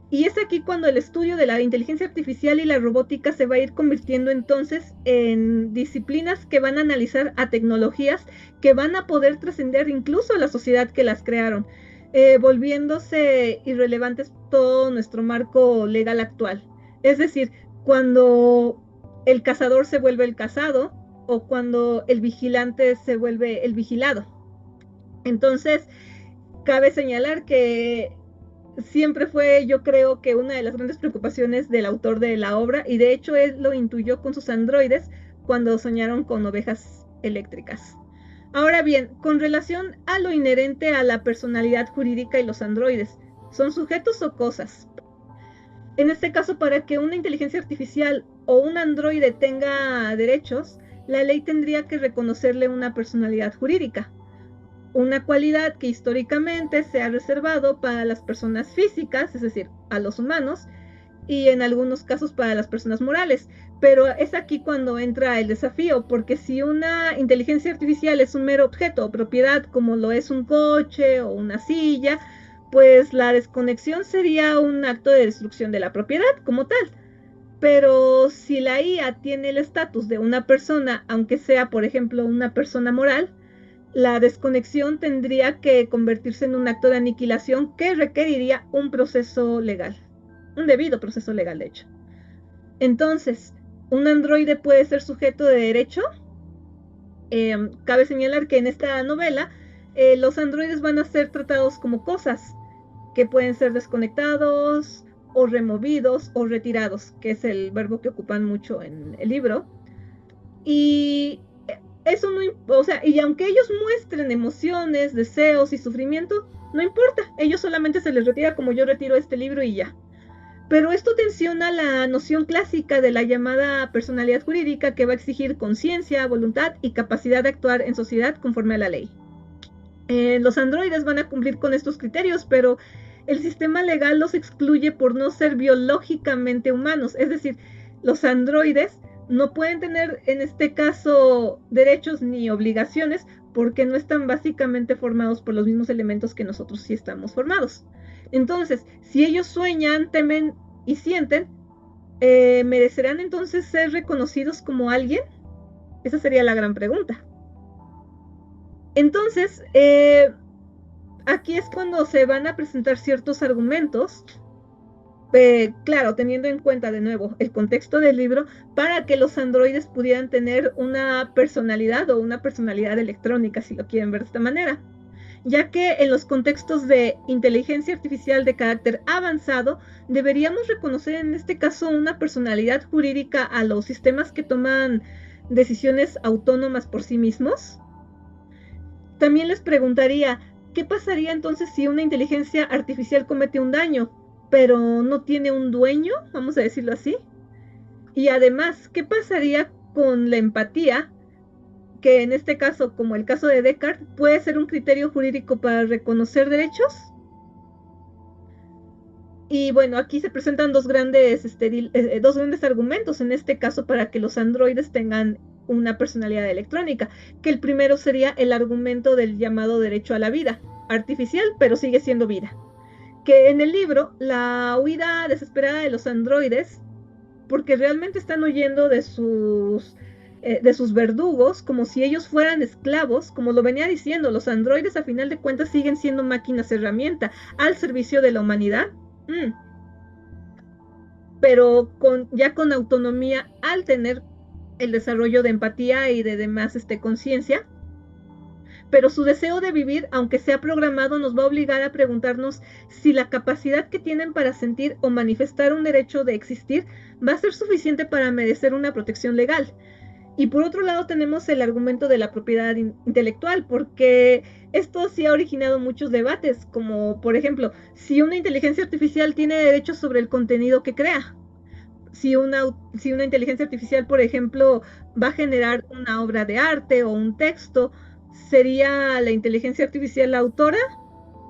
Y es aquí cuando el estudio de la inteligencia artificial y la robótica se va a ir convirtiendo entonces en disciplinas que van a analizar a tecnologías que van a poder trascender incluso a la sociedad que las crearon, volviéndose irrelevantes todo nuestro marco legal actual. Es decir, cuando el cazador se vuelve el cazado o cuando el vigilante se vuelve el vigilado. Entonces, cabe señalar que siempre fue, yo creo que una de las grandes preocupaciones del autor de la obra, y de hecho él lo intuyó con sus androides cuando soñaron con ovejas eléctricas. Ahora bien, con relación a lo inherente a la personalidad jurídica y los androides, ¿son sujetos o cosas? En este caso, para que una inteligencia artificial o un androide tenga derechos, la ley tendría que reconocerle una personalidad jurídica, una cualidad que históricamente se ha reservado para las personas físicas, es decir, a los humanos, y en algunos casos para las personas morales. Pero es aquí cuando entra el desafío, porque si una inteligencia artificial es un mero objeto o propiedad, como lo es un coche o una silla, pues la desconexión sería un acto de destrucción de la propiedad como tal. Pero si la IA tiene el estatus de una persona, aunque sea, por ejemplo, una persona moral, la desconexión tendría que convertirse en un acto de aniquilación que requeriría un proceso legal, un debido proceso legal, de hecho. Entonces, ¿un androide puede ser sujeto de derecho? Cabe señalar que en esta novela los androides van a ser tratados como cosas que pueden ser desconectados o removidos o retirados, que es el verbo que ocupan mucho en el libro. Y eso no, o sea, y aunque ellos muestren emociones, deseos y sufrimiento, no importa, ellos solamente se les retira como yo retiro este libro y ya. Pero esto tensiona la noción clásica de la llamada personalidad jurídica, que va a exigir conciencia, voluntad y capacidad de actuar en sociedad conforme a la ley. Los androides van a cumplir con estos criterios, pero el sistema legal los excluye por no ser biológicamente humanos. Es decir, los androides no pueden tener en este caso derechos ni obligaciones porque no están básicamente formados por los mismos elementos que nosotros sí estamos formados. Entonces, si ellos sueñan, temen y sienten, ¿merecerán entonces ser reconocidos como alguien? Esa sería la gran pregunta. Entonces, aquí es cuando se van a presentar ciertos argumentos, claro, teniendo en cuenta de nuevo el contexto del libro, para que los androides pudieran tener una personalidad o una personalidad electrónica, si lo quieren ver de esta manera, ya que en los contextos de inteligencia artificial de carácter avanzado, deberíamos reconocer en este caso una personalidad jurídica a los sistemas que toman decisiones autónomas por sí mismos. También les preguntaría, ¿qué pasaría entonces si una inteligencia artificial comete un daño, pero no tiene un dueño, vamos a decirlo así? Y además, ¿qué pasaría con la empatía, que en este caso, como el caso de Descartes, puede ser un criterio jurídico para reconocer derechos? Y bueno, aquí se presentan dos grandes argumentos en este caso para que los androides tengan una personalidad electrónica, que el primero sería el argumento del llamado derecho a la vida, artificial, pero sigue siendo vida. Que en el libro, la huida desesperada de los androides, porque realmente están huyendo de sus verdugos, como si ellos fueran esclavos, como lo venía diciendo, los androides a final de cuentas siguen siendo máquinas herramienta al servicio de la humanidad, pero ya con autonomía al tener el desarrollo de empatía y de demás conciencia. Pero su deseo de vivir, aunque sea programado, nos va a obligar a preguntarnos si la capacidad que tienen para sentir o manifestar un derecho de existir va a ser suficiente para merecer una protección legal. Y por otro lado tenemos el argumento de la propiedad intelectual, porque esto sí ha originado muchos debates, como por ejemplo, si una inteligencia artificial tiene derechos sobre el contenido que crea. Si una inteligencia artificial, por ejemplo, va a generar una obra de arte o un texto, ¿sería la inteligencia artificial la autora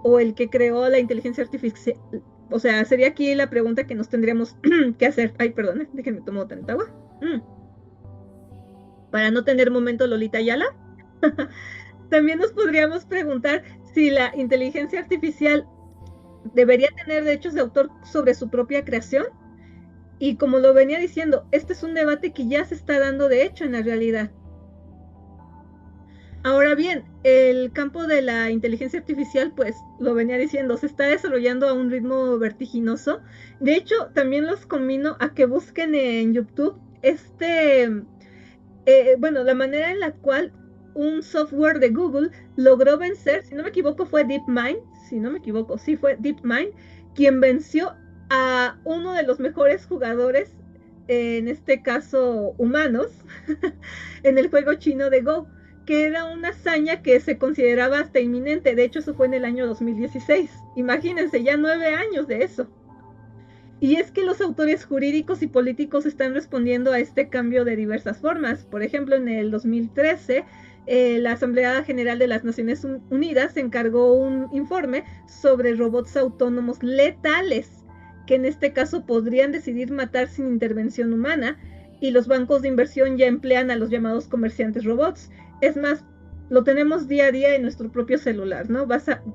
o el que creó la inteligencia artificial? O sea, sería aquí la pregunta que nos tendríamos que hacer. Ay, perdón, déjenme tomar tanta agua. Para no tener momento Lolita Ayala. También nos podríamos preguntar si la inteligencia artificial debería tener derechos de autor sobre su propia creación. Y como lo venía diciendo, este es un debate que ya se está dando de hecho en la realidad. Ahora bien, el campo de la inteligencia artificial, pues lo venía diciendo, se está desarrollando a un ritmo vertiginoso. De hecho, también los conmino a que busquen en YouTube la manera en la cual un software de Google logró vencer, si no me equivoco fue DeepMind, fue DeepMind, quien venció a uno de los mejores jugadores, en este caso humanos, en el juego chino de Go, que era una hazaña que se consideraba hasta inminente. De hecho, eso fue en el año 2016. Imagínense, ya 9 años de eso. Y es que los autores jurídicos y políticos están respondiendo a este cambio de diversas formas. Por ejemplo, en el 2013, la Asamblea General de las Naciones Unidas encargó un informe sobre robots autónomos letales, que en este caso podrían decidir matar sin intervención humana, y los bancos de inversión ya emplean a los llamados comerciantes robots. Es más, lo tenemos día a día en nuestro propio celular, ¿no?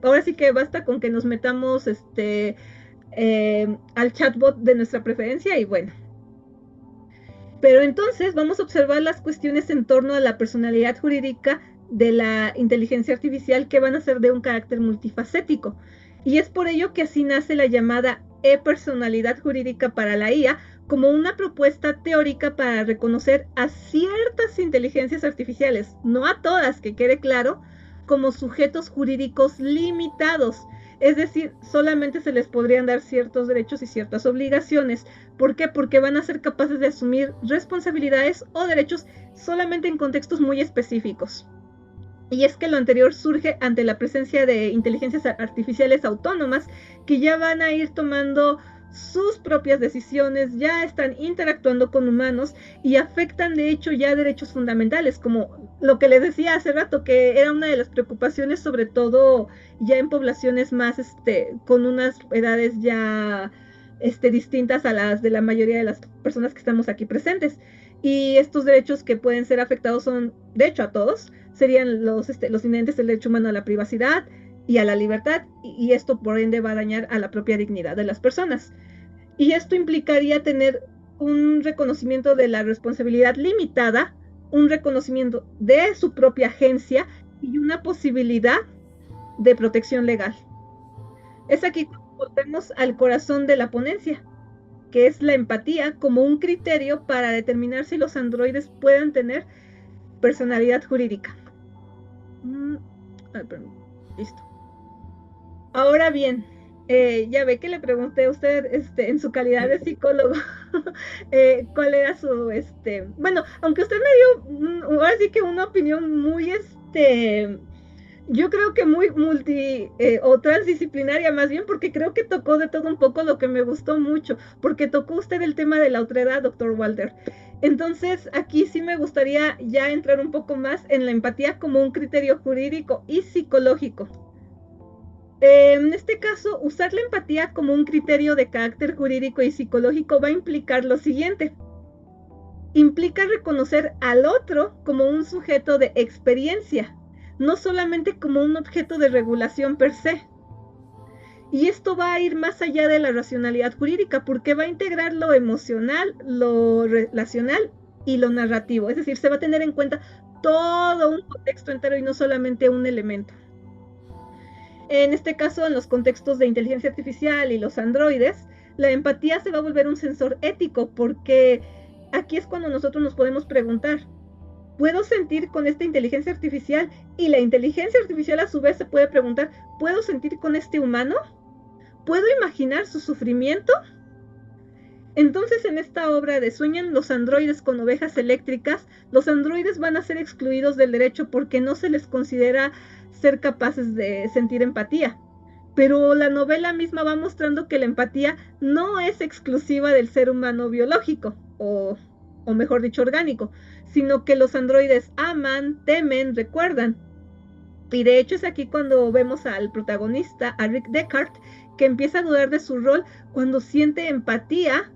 Ahora sí que basta con que nos metamos al chatbot de nuestra preferencia y bueno. Pero entonces vamos a observar las cuestiones en torno a la personalidad jurídica de la inteligencia artificial, que van a ser de un carácter multifacético. Y es por ello que así nace la llamada e-personalidad jurídica para la IA, como una propuesta teórica para reconocer a ciertas inteligencias artificiales, no a todas, que quede claro, como sujetos jurídicos limitados. Es decir, solamente se les podrían dar ciertos derechos y ciertas obligaciones. ¿Por qué? Porque van a ser capaces de asumir responsabilidades o derechos solamente en contextos muy específicos. Y es que lo anterior surge ante la presencia de inteligencias artificiales autónomas que ya van a ir tomando sus propias decisiones, ya están interactuando con humanos y afectan de hecho ya derechos fundamentales, como lo que les decía hace rato, que era una de las preocupaciones, sobre todo ya en poblaciones más con unas edades ya distintas a las de la mayoría de las personas que estamos aquí presentes. Y estos derechos que pueden ser afectados son, de hecho, a todos, serían los inherentes del derecho humano a la privacidad y a la libertad, y esto por ende va a dañar a la propia dignidad de las personas. Y esto implicaría tener un reconocimiento de la responsabilidad limitada, un reconocimiento de su propia agencia y una posibilidad de protección legal. Es aquí cuando volvemos al corazón de la ponencia, que es la empatía como un criterio para determinar si los androides pueden tener personalidad jurídica. Listo. Ahora bien, ya ve que le pregunté a usted en su calidad de psicólogo cuál era su, bueno, aunque usted me dio ahora sí que una opinión muy, yo creo que muy o transdisciplinaria más bien, porque creo que tocó de todo un poco, lo que me gustó mucho, porque tocó usted el tema de la otredad, doctor Walter. Entonces, aquí sí me gustaría ya entrar un poco más en la empatía como un criterio jurídico y psicológico. En este caso, usar la empatía como un criterio de carácter jurídico y psicológico va a implicar lo siguiente. Implica reconocer al otro como un sujeto de experiencia, no solamente como un objeto de regulación per se. Y esto va a ir más allá de la racionalidad jurídica, porque va a integrar lo emocional, lo relacional y lo narrativo. Es decir, se va a tener en cuenta todo un contexto entero y no solamente un elemento. En este caso, en los contextos de inteligencia artificial y los androides, la empatía se va a volver un sensor ético, porque aquí es cuando nosotros nos podemos preguntar, ¿puedo sentir con esta inteligencia artificial? Y la inteligencia artificial a su vez se puede preguntar, ¿puedo sentir con este humano? ¿Puedo imaginar su sufrimiento? Entonces, en esta obra de Sueñan los androides con ovejas eléctricas, los androides van a ser excluidos del derecho porque no se les considera ser capaces de sentir empatía. Pero la novela misma va mostrando que la empatía no es exclusiva del ser humano biológico, o mejor dicho, orgánico, sino que los androides aman, temen, recuerdan. Y de hecho es aquí cuando vemos al protagonista, a Rick Deckard, que empieza a dudar de su rol cuando siente empatía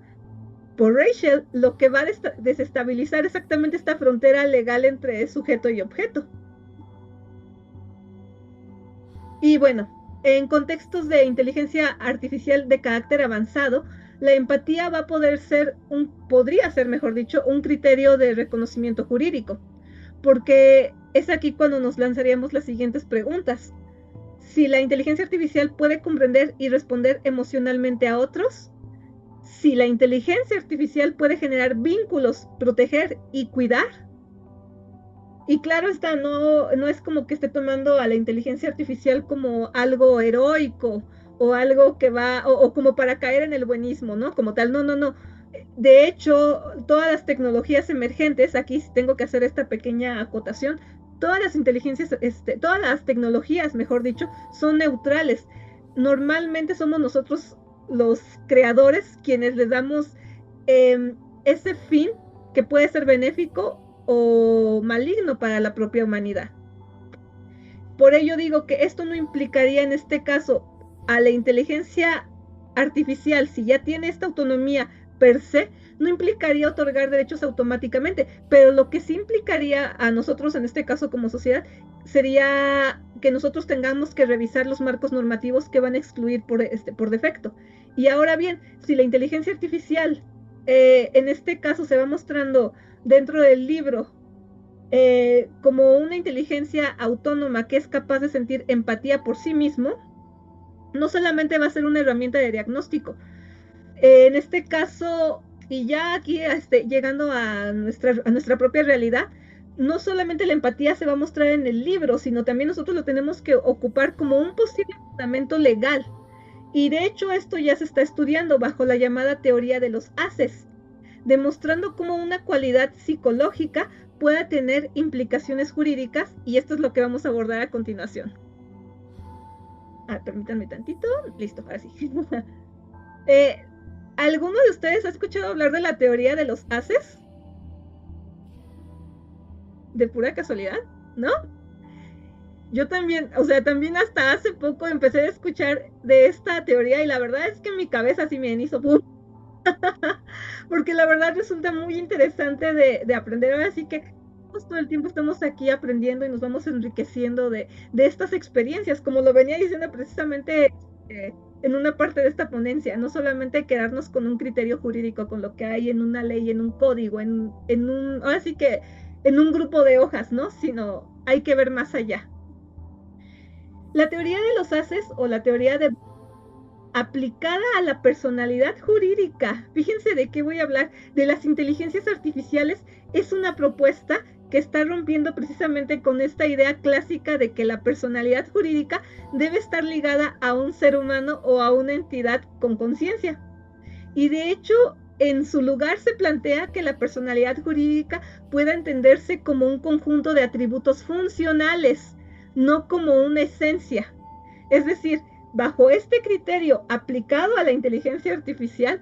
por Rachel, lo que va a desestabilizar exactamente esta frontera legal entre sujeto y objeto. Y bueno, en contextos de inteligencia artificial de carácter avanzado, la empatía va a podría ser, mejor dicho, un criterio de reconocimiento jurídico, porque es aquí cuando nos lanzaríamos las siguientes preguntas. Si la inteligencia artificial puede comprender y responder emocionalmente a otros, si la inteligencia artificial puede generar vínculos, proteger y cuidar. Y claro está, no es como que esté tomando a la inteligencia artificial como algo heroico o algo que va, o como para caer en el buenismo, ¿no? Como tal, no. De hecho, todas las tecnologías emergentes, aquí tengo que hacer esta pequeña acotación, todas las inteligencias, todas las tecnologías, mejor dicho, son neutrales. Normalmente somos nosotros los creadores quienes les damos ese fin que puede ser benéfico o maligno para la propia humanidad. Por ello digo que esto no implicaría en este caso a la inteligencia artificial, si ya tiene esta autonomía per se, no implicaría otorgar derechos automáticamente, pero lo que sí implicaría a nosotros en este caso como sociedad sería que nosotros tengamos que revisar los marcos normativos que van a excluir por defecto. Y ahora bien, si la inteligencia artificial en este caso se va mostrando dentro del libro como una inteligencia autónoma que es capaz de sentir empatía por sí mismo, no solamente va a ser una herramienta de diagnóstico. En este caso, y ya aquí llegando a nuestra propia realidad, no solamente la empatía se va a mostrar en el libro, sino también nosotros lo tenemos que ocupar como un posible fundamento legal. Y de hecho esto ya se está estudiando bajo la llamada teoría de los haces, demostrando cómo una cualidad psicológica pueda tener implicaciones jurídicas, y esto es lo que vamos a abordar a continuación. Permítanme tantito. Listo, ahora sí. ¿Alguno de ustedes ha escuchado hablar de la teoría de los haces? ¿De pura casualidad? ¿No? Yo también, o sea, también hasta hace poco empecé a escuchar de esta teoría y la verdad es que mi cabeza sí me hizo ¡pum! Porque la verdad resulta muy interesante de aprender. Ahora sí que pues, todo el tiempo estamos aquí aprendiendo y nos vamos enriqueciendo de estas experiencias, como lo venía diciendo precisamente en una parte de esta ponencia, no solamente quedarnos con un criterio jurídico, con lo que hay en una ley, en un código, ahora sí que en un grupo de hojas, ¿no? Sino hay que ver más allá. La teoría de los haces o la teoría de aplicada a la personalidad jurídica, fíjense de qué voy a hablar, de las inteligencias artificiales, es una propuesta que está rompiendo precisamente con esta idea clásica de que la personalidad jurídica debe estar ligada a un ser humano o a una entidad con conciencia. Y de hecho, en su lugar se plantea que la personalidad jurídica pueda entenderse como un conjunto de atributos funcionales, no como una esencia. Es decir, bajo este criterio aplicado a la inteligencia artificial,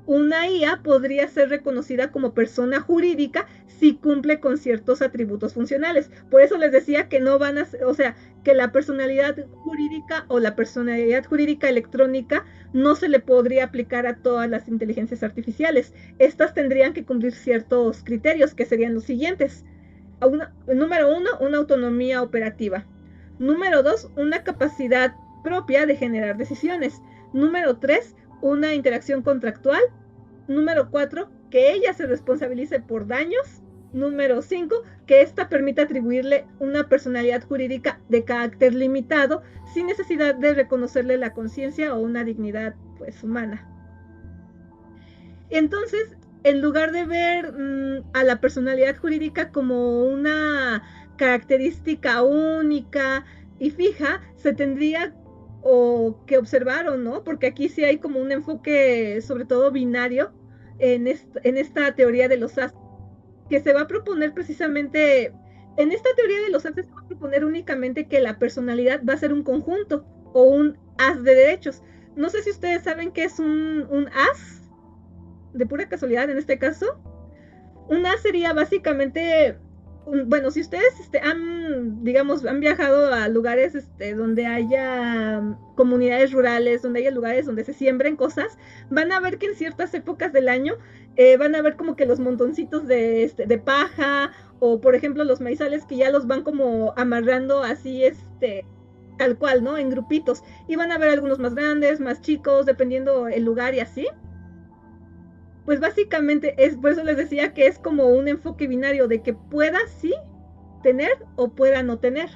una IA podría ser reconocida como persona jurídica si cumple con ciertos atributos funcionales. Por eso les decía que no van a, o sea, que la personalidad jurídica o la personalidad jurídica electrónica no se le podría aplicar a todas las inteligencias artificiales. Estas tendrían que cumplir ciertos criterios que serían los siguientes. Número 1, una autonomía operativa. Número 2, una capacidad propia de generar decisiones. Número 3, una interacción contractual. Número 4, que ella se responsabilice por daños. Número 5, que ésta permita atribuirle una personalidad jurídica de carácter limitado sin necesidad de reconocerle la conciencia o una dignidad pues humana. Entonces, en lugar de ver a la personalidad jurídica como una característica única y fija, se tendría que observar o no, porque aquí sí hay como un enfoque sobre todo binario en esta teoría de los haces, que se va a proponer precisamente, en esta teoría de los haces se va a proponer únicamente que la personalidad va a ser un conjunto o un haz de derechos. No sé si ustedes saben qué es un haz, de pura casualidad en este caso. Un haz sería básicamente, bueno, si ustedes han viajado a lugares donde haya comunidades rurales, donde haya lugares donde se siembren cosas, van a ver que en ciertas épocas del año van a ver como que los montoncitos de paja, o por ejemplo los maizales que ya los van como amarrando así, tal cual, ¿no? En grupitos, y van a ver algunos más grandes, más chicos, dependiendo el lugar y así. Pues básicamente por eso les decía que es como un enfoque binario de que pueda sí tener o pueda no tener,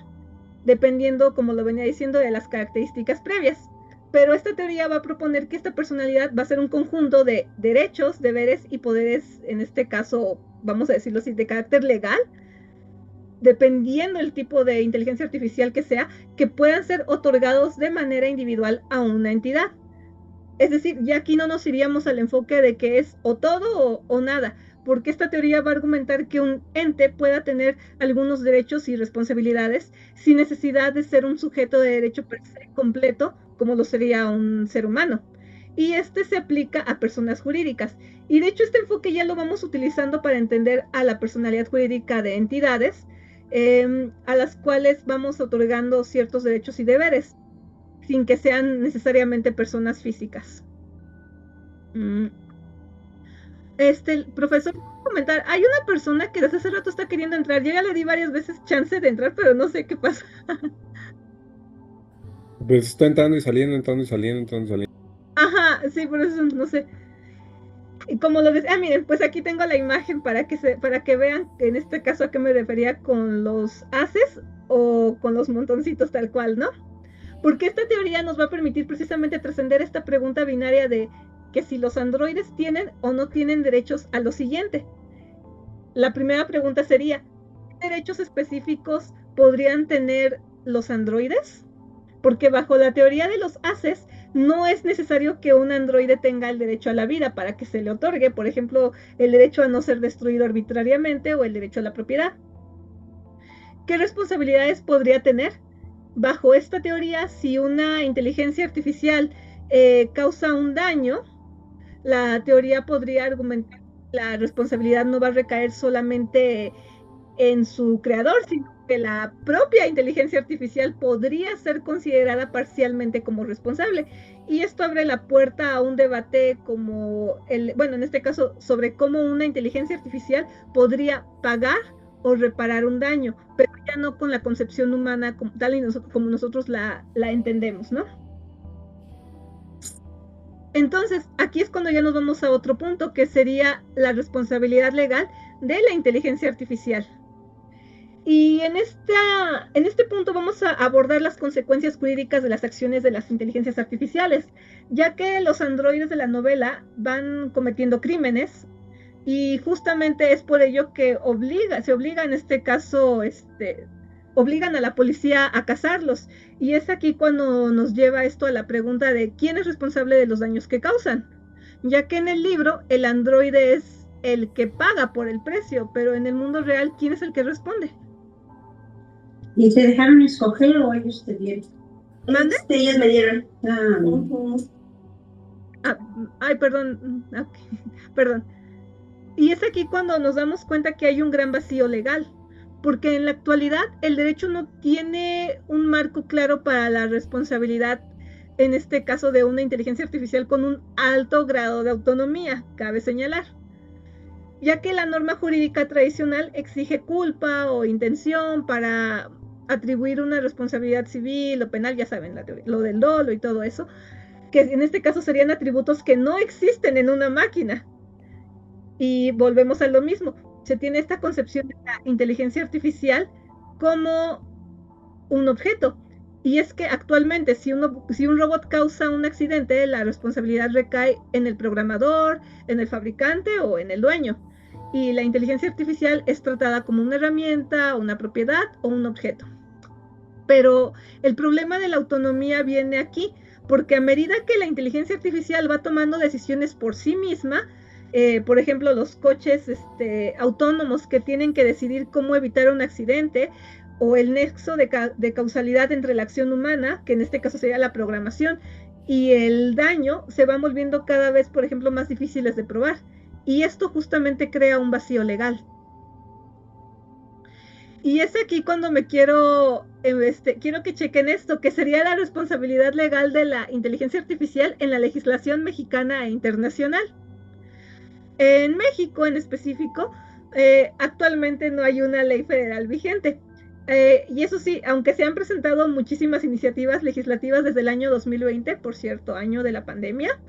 dependiendo, como lo venía diciendo, de las características previas. Pero esta teoría va a proponer que esta personalidad va a ser un conjunto de derechos, deberes y poderes, en este caso, vamos a decirlo así, de carácter legal, dependiendo del tipo de inteligencia artificial que sea, que puedan ser otorgados de manera individual a una entidad. Es decir, ya aquí no nos iríamos al enfoque de que es o todo o nada, porque esta teoría va a argumentar que un ente pueda tener algunos derechos y responsabilidades sin necesidad de ser un sujeto de derecho per se completo, como lo sería un ser humano. Y se aplica a personas jurídicas. Y de hecho este enfoque ya lo vamos utilizando para entender a la personalidad jurídica de entidades, a las cuales vamos otorgando ciertos derechos y deberes, sin que sean necesariamente personas físicas. El profesor, comentar, hay una persona que desde hace rato está queriendo entrar. Yo ya le di varias veces chance de entrar, pero no sé qué pasa. Pues está entrando y saliendo, entrando y saliendo, entrando y saliendo. Ajá, sí, por eso no sé. Y como lo decía, miren, pues aquí tengo la imagen para que vean en este caso a qué me refería con los haces o con los montoncitos tal cual, ¿no? Porque esta teoría nos va a permitir precisamente trascender esta pregunta binaria de que si los androides tienen o no tienen derechos a lo siguiente. La primera pregunta sería, ¿qué derechos específicos podrían tener los androides? Porque bajo la teoría de los haces no es necesario que un androide tenga el derecho a la vida para que se le otorgue, por ejemplo, el derecho a no ser destruido arbitrariamente o el derecho a la propiedad. ¿Qué responsabilidades podría tener? Bajo esta teoría, si una inteligencia artificial causa un daño, la teoría podría argumentar que la responsabilidad no va a recaer solamente en su creador, sino que la propia inteligencia artificial podría ser considerada parcialmente como responsable. Y esto abre la puerta a un debate como bueno, en este caso, sobre cómo una inteligencia artificial podría pagar o reparar un daño, pero ya no con la concepción humana tal y como nosotros la entendemos, ¿no? Entonces, aquí es cuando ya nos vamos a otro punto, que sería la responsabilidad legal de la inteligencia artificial. Y en este punto vamos a abordar las consecuencias jurídicas de las acciones de las inteligencias artificiales, ya que los androides de la novela van cometiendo crímenes y justamente es por ello que se obliga en este caso, obligan a la policía a cazarlos. Y es aquí cuando nos lleva esto a la pregunta de quién es responsable de los daños que causan, ya que en el libro el androide es el que paga por el precio, pero en el mundo real, ¿quién es el que responde? ¿Y te dejaron escoger o ellos te dieron? ¿Mande? Ellos me dieron. Ay, perdón. Okay. Perdón. Y es aquí cuando nos damos cuenta que hay un gran vacío legal, porque en la actualidad el derecho no tiene un marco claro para la responsabilidad, en este caso de una inteligencia artificial con un alto grado de autonomía, cabe señalar, ya que la norma jurídica tradicional exige culpa o intención para atribuir una responsabilidad civil o penal, ya saben, lo del dolo y todo eso, que en este caso serían atributos que no existen en una máquina. Y volvemos a lo mismo, se tiene esta concepción de la inteligencia artificial como un objeto. Y es que actualmente si un robot causa un accidente, la responsabilidad recae en el programador, en el fabricante o en el dueño. Y la inteligencia artificial es tratada como una herramienta, una propiedad o un objeto. Pero el problema de la autonomía viene aquí, porque a medida que la inteligencia artificial va tomando decisiones por sí misma, por ejemplo, los coches autónomos que tienen que decidir cómo evitar un accidente, o el nexo de causalidad entre la acción humana, que en este caso sería la programación, y el daño, se van volviendo cada vez, por ejemplo, más difíciles de probar. Y esto justamente crea un vacío legal. Y es aquí cuando quiero que chequen esto, que sería la responsabilidad legal de la inteligencia artificial en la legislación mexicana e internacional. En México en específico, actualmente no hay una ley federal vigente. Y eso sí, aunque se han presentado muchísimas iniciativas legislativas desde el año 2020, por cierto, año de la pandemia,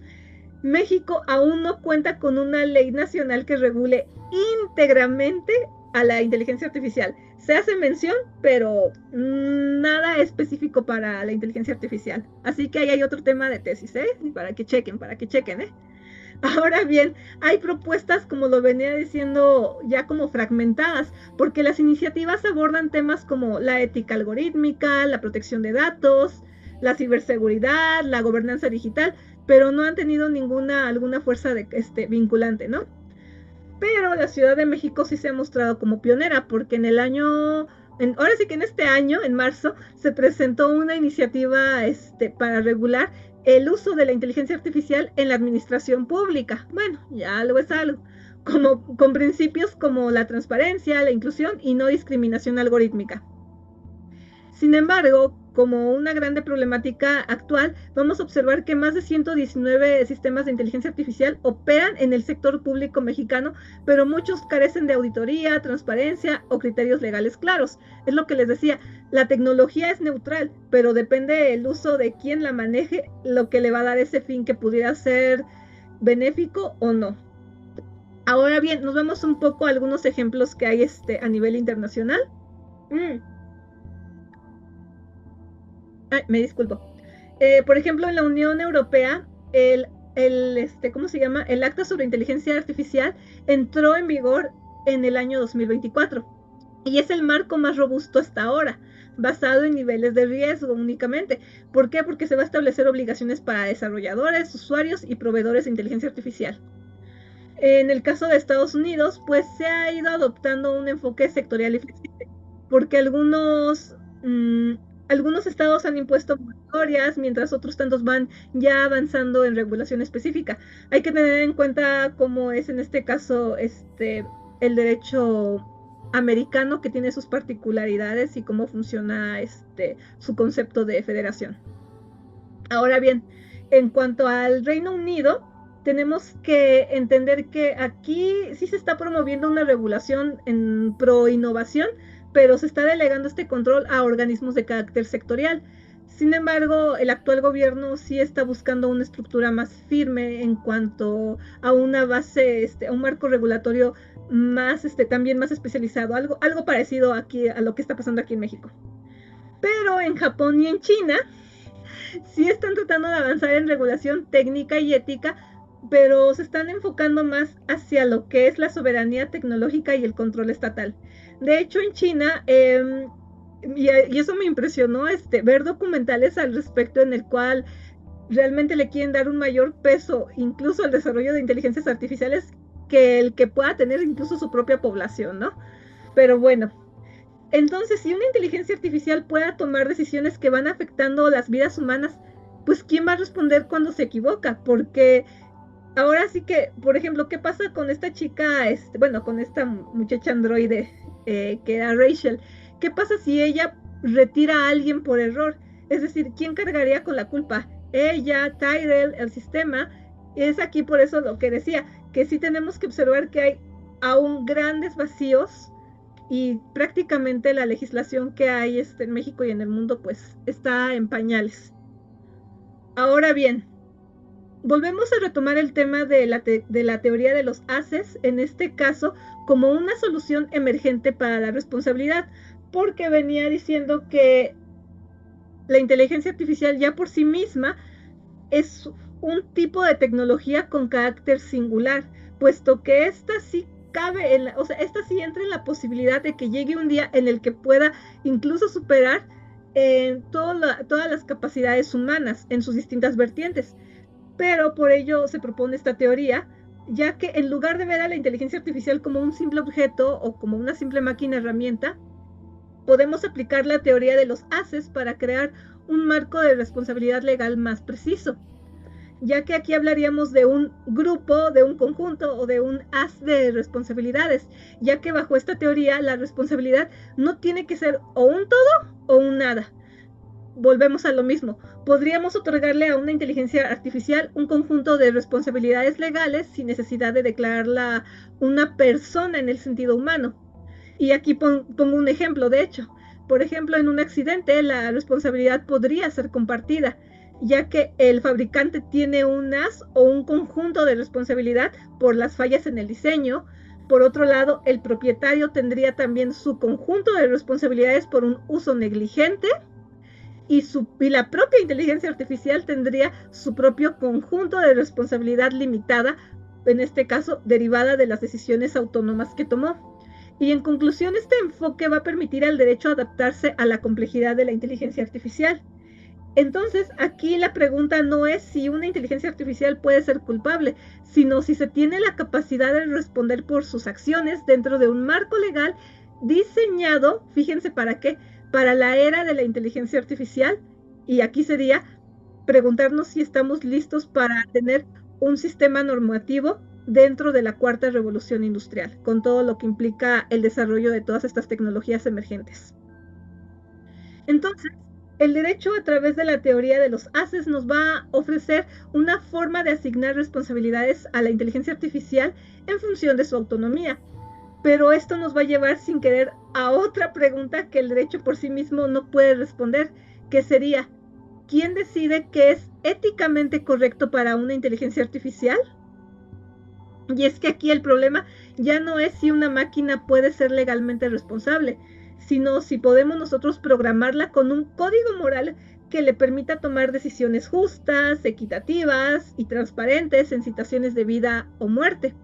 México aún no cuenta con una ley nacional que regule íntegramente a la inteligencia artificial. Se hace mención, pero nada específico para la inteligencia artificial. Así que ahí hay otro tema de tesis, para que chequen, Ahora bien, hay propuestas, como lo venía diciendo, ya como fragmentadas, porque las iniciativas abordan temas como la ética algorítmica, la protección de datos, la ciberseguridad, la gobernanza digital, pero no han tenido alguna fuerza vinculante, ¿no? Pero la Ciudad de México sí se ha mostrado como pionera, porque ahora sí que en este año, en marzo, se presentó una iniciativa para regular el uso de la inteligencia artificial en la administración pública. Bueno, ya algo es algo, con principios como la transparencia, la inclusión y no discriminación algorítmica. Sin embargo, como una grande problemática actual, vamos a observar que más de 119 sistemas de inteligencia artificial operan en el sector público mexicano, pero muchos carecen de auditoría, transparencia o criterios legales claros. Es lo que les decía, la tecnología es neutral, pero depende del uso de quién la maneje, lo que le va a dar ese fin que pudiera ser benéfico o no. Ahora bien, nos vemos un poco a algunos ejemplos que hay a nivel internacional. Me disculpo. Por ejemplo, en la Unión Europea, ¿cómo se llama? El Acta sobre Inteligencia Artificial entró en vigor en el año 2024 y es el marco más robusto hasta ahora. basado en niveles de riesgo únicamente. ¿Por qué? Porque se va a establecer obligaciones para desarrolladores, usuarios y proveedores de inteligencia artificial. En el caso de Estados Unidos, pues se ha ido adoptando un enfoque sectorial y flexible, porque algunos estados han impuesto moratorias, mientras otros tantos van ya avanzando en regulación específica. Hay que tener en cuenta cómo es en este caso el derecho americano, que tiene sus particularidades, y cómo funciona su concepto de federación. Ahora bien, en cuanto al Reino Unido, tenemos que entender que aquí sí se está promoviendo una regulación en pro innovación, pero se está delegando este control a organismos de carácter sectorial. Sin embargo, el actual gobierno sí está buscando una estructura más firme en cuanto a una base, a un marco regulatorio más, también más especializado, algo parecido aquí a lo que está pasando aquí en México. Pero en Japón y en China sí están tratando de avanzar en regulación técnica y ética, pero se están enfocando más hacia lo que es la soberanía tecnológica y el control estatal. De hecho, en China, y eso me impresionó, ver documentales al respecto, en el cual realmente le quieren dar un mayor peso incluso al desarrollo de inteligencias artificiales que el que pueda tener incluso su propia población, ¿no? Pero bueno, entonces, si una inteligencia artificial pueda tomar decisiones que van afectando las vidas humanas, pues ¿quién va a responder cuando se equivoca? Porque ahora sí que, por ejemplo, ¿qué pasa con esta chica, con esta muchacha androide que era Rachel? ¿Qué pasa si ella retira a alguien por error? Es decir, ¿quién cargaría con la culpa? Ella, Tyrell, el sistema. Es aquí por eso lo que decía, que sí tenemos que observar que hay aún grandes vacíos, y prácticamente la legislación que hay en México y en el mundo pues está en pañales. Ahora bien, volvemos a retomar el tema de la teoría de los haces, en este caso como una solución emergente para la responsabilidad, porque venía diciendo que la inteligencia artificial ya por sí misma es un tipo de tecnología con carácter singular, puesto que esta sí cabe, esta sí entra en la posibilidad de que llegue un día en el que pueda incluso superar todas las capacidades humanas en sus distintas vertientes. Pero por ello se propone esta teoría, ya que en lugar de ver a la inteligencia artificial como un simple objeto o como una simple máquina herramienta, podemos aplicar la teoría de los haces para crear un marco de responsabilidad legal más preciso, ya que aquí hablaríamos de un grupo, de un conjunto o de un haz de responsabilidades, ya que bajo esta teoría la responsabilidad no tiene que ser o un todo o un nada. Volvemos a lo mismo. Podríamos otorgarle a una inteligencia artificial un conjunto de responsabilidades legales sin necesidad de declararla una persona en el sentido humano. Y aquí pongo un ejemplo, de hecho. Por ejemplo, en un accidente la responsabilidad podría ser compartida, ya que el fabricante tiene un haz o un conjunto de responsabilidad por las fallas en el diseño. Por otro lado, el propietario tendría también su conjunto de responsabilidades por un uso negligente, y la propia inteligencia artificial tendría su propio conjunto de responsabilidad limitada, en este caso derivada de las decisiones autónomas que tomó. Y en conclusión, este enfoque va a permitir al derecho adaptarse a la complejidad de la inteligencia artificial. Entonces, aquí la pregunta no es si una inteligencia artificial puede ser culpable, sino si se tiene la capacidad de responder por sus acciones dentro de un marco legal diseñado, fíjense para qué, para la era de la inteligencia artificial. Y aquí sería preguntarnos si estamos listos para tener un sistema normativo dentro de la cuarta revolución industrial, con todo lo que implica el desarrollo de todas estas tecnologías emergentes. Entonces, el derecho, a través de la teoría de los haces, nos va a ofrecer una forma de asignar responsabilidades a la inteligencia artificial en función de su autonomía. Pero esto nos va a llevar sin querer a otra pregunta que el derecho por sí mismo no puede responder, que sería: ¿quién decide qué es éticamente correcto para una inteligencia artificial? Y es que aquí el problema ya no es si una máquina puede ser legalmente responsable, sino si podemos nosotros programarla con un código moral que le permita tomar decisiones justas, equitativas y transparentes en situaciones de vida o muerte.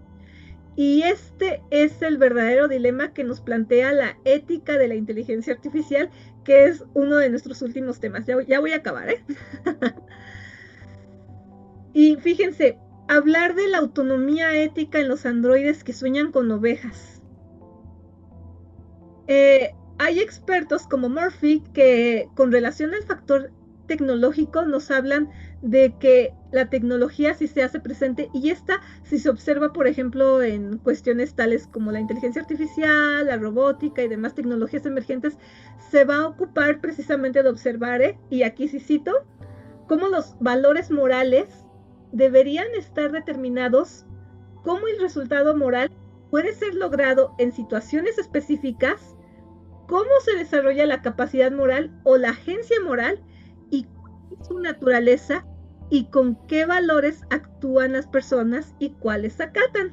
Y este es el verdadero dilema que nos plantea la ética de la inteligencia artificial, que es uno de nuestros últimos temas. Ya voy a acabar, ¿eh? Y fíjense, hablar de la autonomía ética en los androides que sueñan con ovejas. Hay expertos como Murphy que con relación al factor tecnológico nos hablan de que la tecnología sí se hace presente y esta si se observa, por ejemplo, en cuestiones tales como la inteligencia artificial, la robótica y demás tecnologías emergentes, se va a ocupar precisamente de observar, y aquí sí cito, cómo los valores morales deberían estar determinados, cómo el resultado moral puede ser logrado en situaciones específicas, cómo se desarrolla la capacidad moral o la agencia moral y cuál es su naturaleza y con qué valores actúan las personas y cuáles acatan.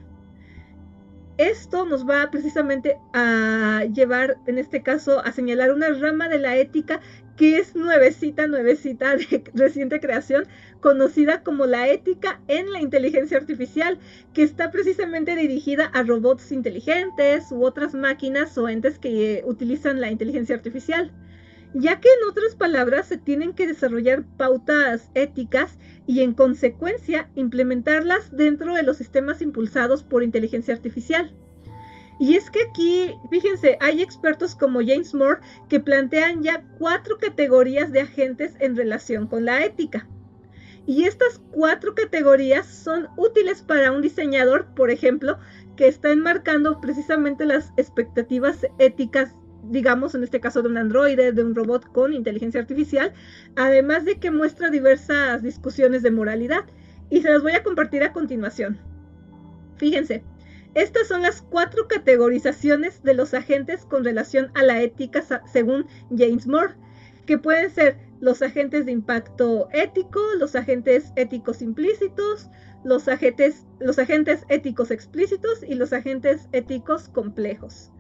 Esto nos va precisamente a llevar, en este caso, a señalar una rama de la ética que es nuevecita de reciente creación, conocida como la ética en la inteligencia artificial, que está precisamente dirigida a robots inteligentes u otras máquinas o entes que utilizan la inteligencia artificial, ya que en otras palabras se tienen que desarrollar pautas éticas y en consecuencia implementarlas dentro de los sistemas impulsados por inteligencia artificial. Y es que aquí, fíjense, hay expertos como James Moore que plantean ya 4 categorías de agentes en relación con la ética. Y estas 4 categorías son útiles para un diseñador, por ejemplo, que está enmarcando precisamente las expectativas éticas, digamos, en este caso de un androide, de un robot con inteligencia artificial, además de que muestra diversas discusiones de moralidad. Y se las voy a compartir a continuación. Fíjense, estas son las 4 categorizaciones de los agentes con relación a la ética según James Moore, que pueden ser los agentes de impacto ético, los agentes éticos implícitos, los agentes éticos explícitos y los agentes éticos complejos.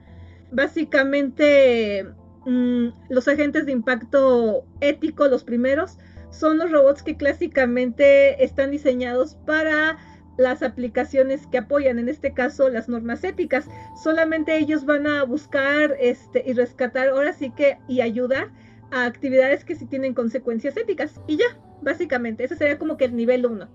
Básicamente, los agentes de impacto ético, los primeros, son los robots que clásicamente están diseñados para las aplicaciones que apoyan, en este caso, las normas éticas. Solamente ellos van a buscar y rescatar, ahora sí que, y ayudar a actividades que sí tienen consecuencias éticas. Y ya, básicamente, ese sería como que el nivel 1.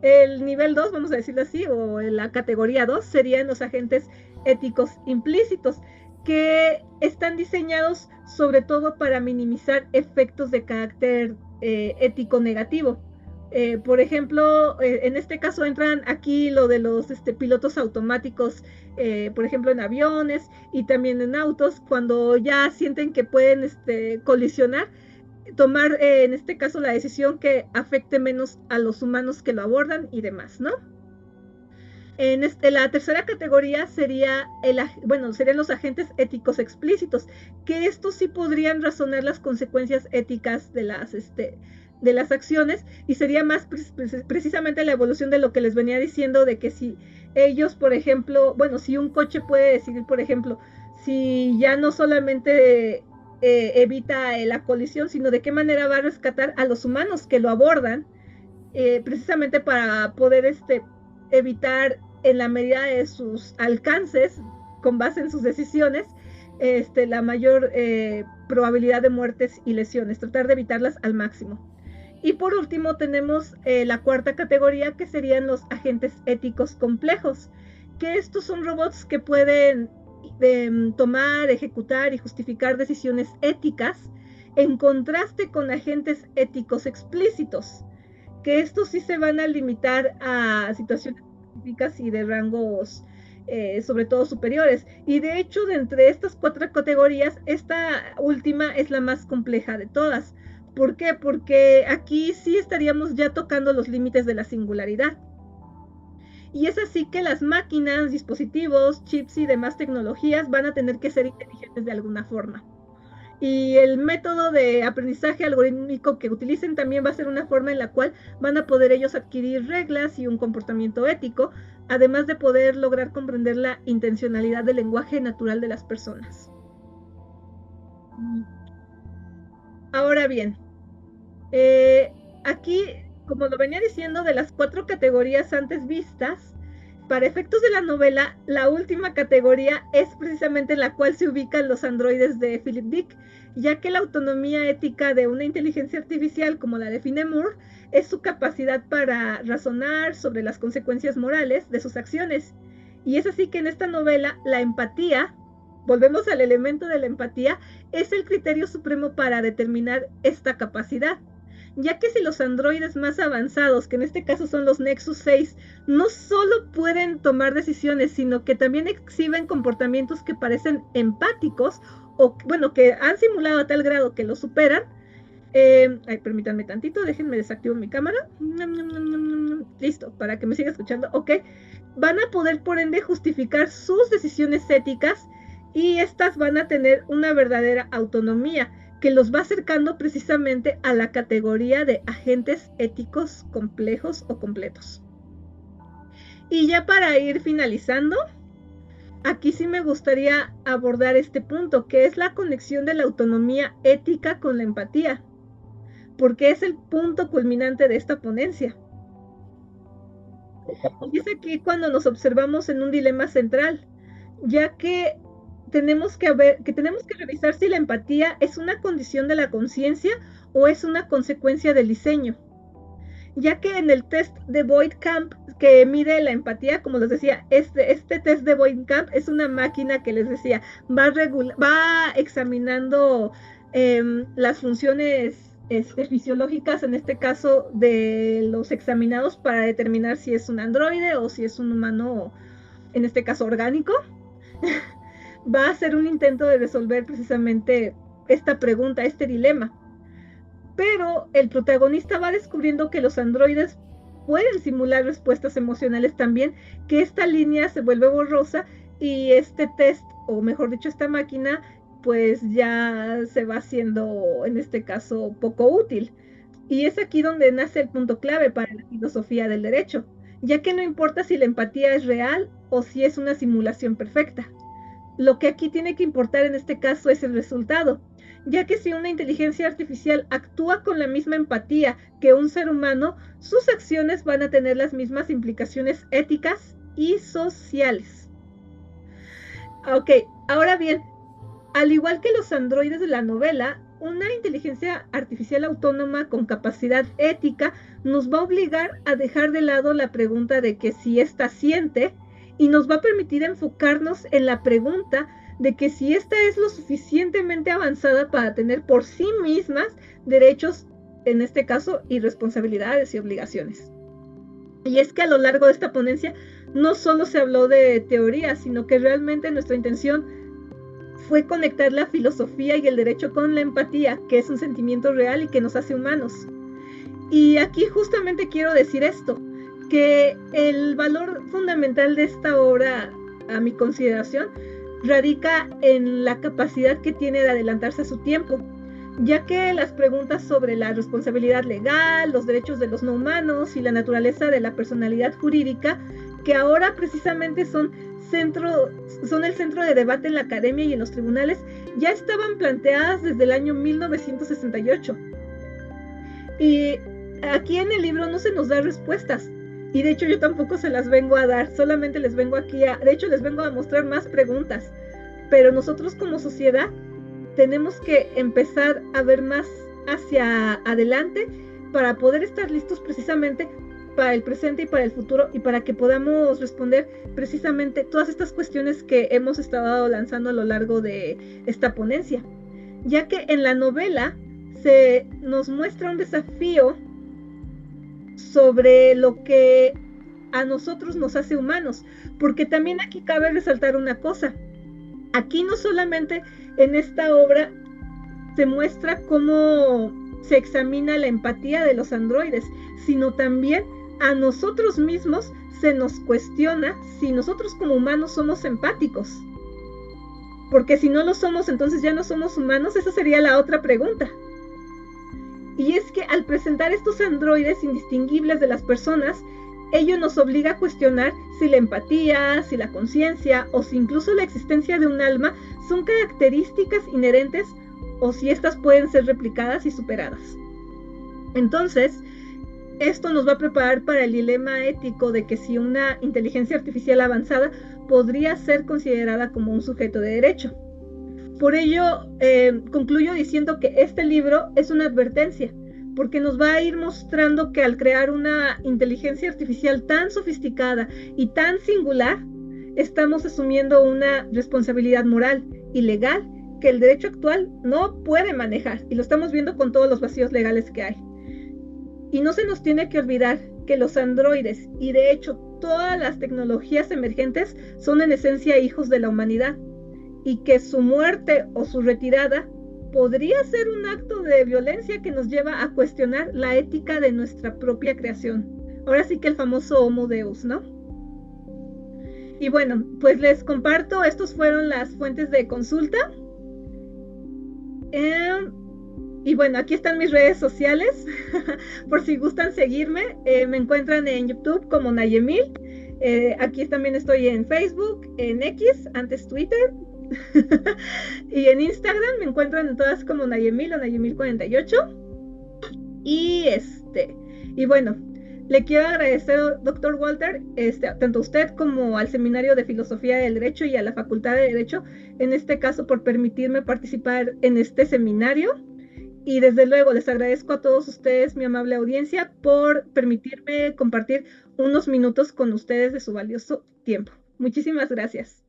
El nivel 2, vamos a decirlo así, o la categoría 2, serían los agentes éticos implícitos, que están diseñados sobre todo para minimizar efectos de carácter ético negativo. Por ejemplo, en este caso entran aquí lo de los pilotos automáticos, por ejemplo en aviones y también en autos, cuando ya sienten que pueden colisionar, tomar en este caso la decisión que afecte menos a los humanos que lo abordan y demás, ¿no? En la tercera categoría serían los agentes éticos explícitos, que estos sí podrían razonar las consecuencias éticas de las acciones, y sería más precisamente la evolución de lo que les venía diciendo, de que si ellos, por ejemplo, si un coche puede decidir, por ejemplo, si ya no solamente evita la colisión, sino de qué manera va a rescatar a los humanos que lo abordan, precisamente para poder evitar en la medida de sus alcances, con base en sus decisiones, la mayor probabilidad de muertes y lesiones, tratar de evitarlas al máximo. Y por último tenemos la cuarta categoría, que serían los agentes éticos complejos, que estos son robots que pueden tomar, ejecutar y justificar decisiones éticas, en contraste con agentes éticos explícitos, que estos sí se van a limitar a situaciones específicas y de rangos sobre todo superiores. Y de hecho, de entre estas 4 categorías, esta última es la más compleja de todas. ¿Por qué? Porque aquí sí estaríamos ya tocando los límites de la singularidad. Y es así que las máquinas, dispositivos, chips y demás tecnologías van a tener que ser inteligentes de alguna forma. Y el método de aprendizaje algorítmico que utilicen también va a ser una forma en la cual van a poder ellos adquirir reglas y un comportamiento ético, además de poder lograr comprender la intencionalidad del lenguaje natural de las personas. Ahora bien, aquí, como lo venía diciendo, de las 4 categorías antes vistas, para efectos de la novela, la última categoría es precisamente en la cual se ubican los androides de Philip Dick, ya que la autonomía ética de una inteligencia artificial, como la define Moore, es su capacidad para razonar sobre las consecuencias morales de sus acciones. Y es así que en esta novela, la empatía, volvemos al elemento de la empatía, es el criterio supremo para determinar esta capacidad. Ya que si los androides más avanzados, que en este caso son los Nexus 6, no solo pueden tomar decisiones, sino que también exhiben comportamientos que parecen empáticos, o bueno, que han simulado a tal grado que lo superan. Permítanme tantito, déjenme desactivo mi cámara. Listo, para que me siga escuchando. Ok, van a poder por ende justificar sus decisiones éticas y estas van a tener una verdadera autonomía que los va acercando precisamente a la categoría de agentes éticos complejos o completos. Y ya para ir finalizando, aquí sí me gustaría abordar este punto, que es la conexión de la autonomía ética con la empatía, porque es el punto culminante de esta ponencia. Y es aquí cuando nos observamos en un dilema central, ya que tenemos que revisar si la empatía es una condición de la conciencia o es una consecuencia del diseño. Ya que en el test de Voight-Kamp que mide la empatía, como les decía, este test de Voight-Kamp es una máquina que les decía, va examinando las funciones fisiológicas, en este caso de los examinados, para determinar si es un androide o si es un humano, en este caso orgánico. Va a hacer un intento de resolver precisamente esta pregunta, este dilema. Pero el protagonista va descubriendo que los androides pueden simular respuestas emocionales también, que esta línea se vuelve borrosa y este test, o mejor dicho, esta máquina, pues ya se va haciendo, en este caso, poco útil. Y es aquí donde nace el punto clave para la filosofía del derecho, ya que no importa si la empatía es real o si es una simulación perfecta. Lo que aquí tiene que importar en este caso es el resultado, ya que si una inteligencia artificial actúa con la misma empatía que un ser humano, sus acciones van a tener las mismas implicaciones éticas y sociales. Ok, ahora bien, al igual que los androides de la novela, una inteligencia artificial autónoma con capacidad ética nos va a obligar a dejar de lado la pregunta de que si ésta siente, y nos va a permitir enfocarnos en la pregunta de que si esta es lo suficientemente avanzada para tener por sí mismas derechos, en este caso, y responsabilidades y obligaciones. Y es que a lo largo de esta ponencia no solo se habló de teoría, sino que realmente nuestra intención fue conectar la filosofía y el derecho con la empatía, que es un sentimiento real y que nos hace humanos. Y aquí justamente quiero decir esto, que el valor fundamental de esta obra, a mi consideración, radica en la capacidad que tiene de adelantarse a su tiempo, ya que las preguntas sobre la responsabilidad legal, los derechos de los no humanos y la naturaleza de la personalidad jurídica, que ahora precisamente son el centro de debate en la academia y en los tribunales, ya estaban planteadas desde el año 1968. Y aquí en el libro no se nos da respuestas. Y de hecho yo tampoco se las vengo a dar, solamente les vengo les vengo a mostrar más preguntas. Pero nosotros como sociedad tenemos que empezar a ver más hacia adelante para poder estar listos precisamente para el presente y para el futuro, y para que podamos responder precisamente todas estas cuestiones que hemos estado lanzando a lo largo de esta ponencia. Ya que en la novela se nos muestra un desafío sobre lo que a nosotros nos hace humanos, porque también aquí cabe resaltar una cosa. Aquí no solamente en esta obra se muestra cómo se examina la empatía de los androides, sino también a nosotros mismos se nos cuestiona si nosotros como humanos somos empáticos. Porque si no lo somos, entonces ya no somos humanos. Esa sería la otra pregunta. Y es que al presentar estos androides indistinguibles de las personas, ello nos obliga a cuestionar si la empatía, si la conciencia o si incluso la existencia de un alma son características inherentes o si éstas pueden ser replicadas y superadas. Entonces, esto nos va a preparar para el dilema ético de que si una inteligencia artificial avanzada podría ser considerada como un sujeto de derecho. Por ello, concluyo diciendo que este libro es una advertencia, porque nos va a ir mostrando que al crear una inteligencia artificial tan sofisticada y tan singular, estamos asumiendo una responsabilidad moral y legal que el derecho actual no puede manejar, y lo estamos viendo con todos los vacíos legales que hay. Y no se nos tiene que olvidar que los androides, y de hecho todas las tecnologías emergentes, son en esencia hijos de la humanidad, y que su muerte o su retirada podría ser un acto de violencia que nos lleva a cuestionar la ética de nuestra propia creación. Ahora sí que el famoso Homo Deus, ¿no? Y bueno, pues les comparto, estos fueron las fuentes de consulta. Y bueno, aquí están mis redes sociales, por si gustan seguirme. Me encuentran en YouTube como Nayemil. Aquí también estoy en Facebook, en X, antes Twitter. Y en Instagram me encuentran en todas como Nayemil o Nayemil48. Y bueno, le quiero agradecer, doctor Walter, tanto a usted como al Seminario de Filosofía del Derecho y a la Facultad de Derecho, en este caso por permitirme participar en este seminario. Y desde luego les agradezco a todos ustedes, mi amable audiencia, por permitirme compartir unos minutos con ustedes de su valioso tiempo. Muchísimas gracias.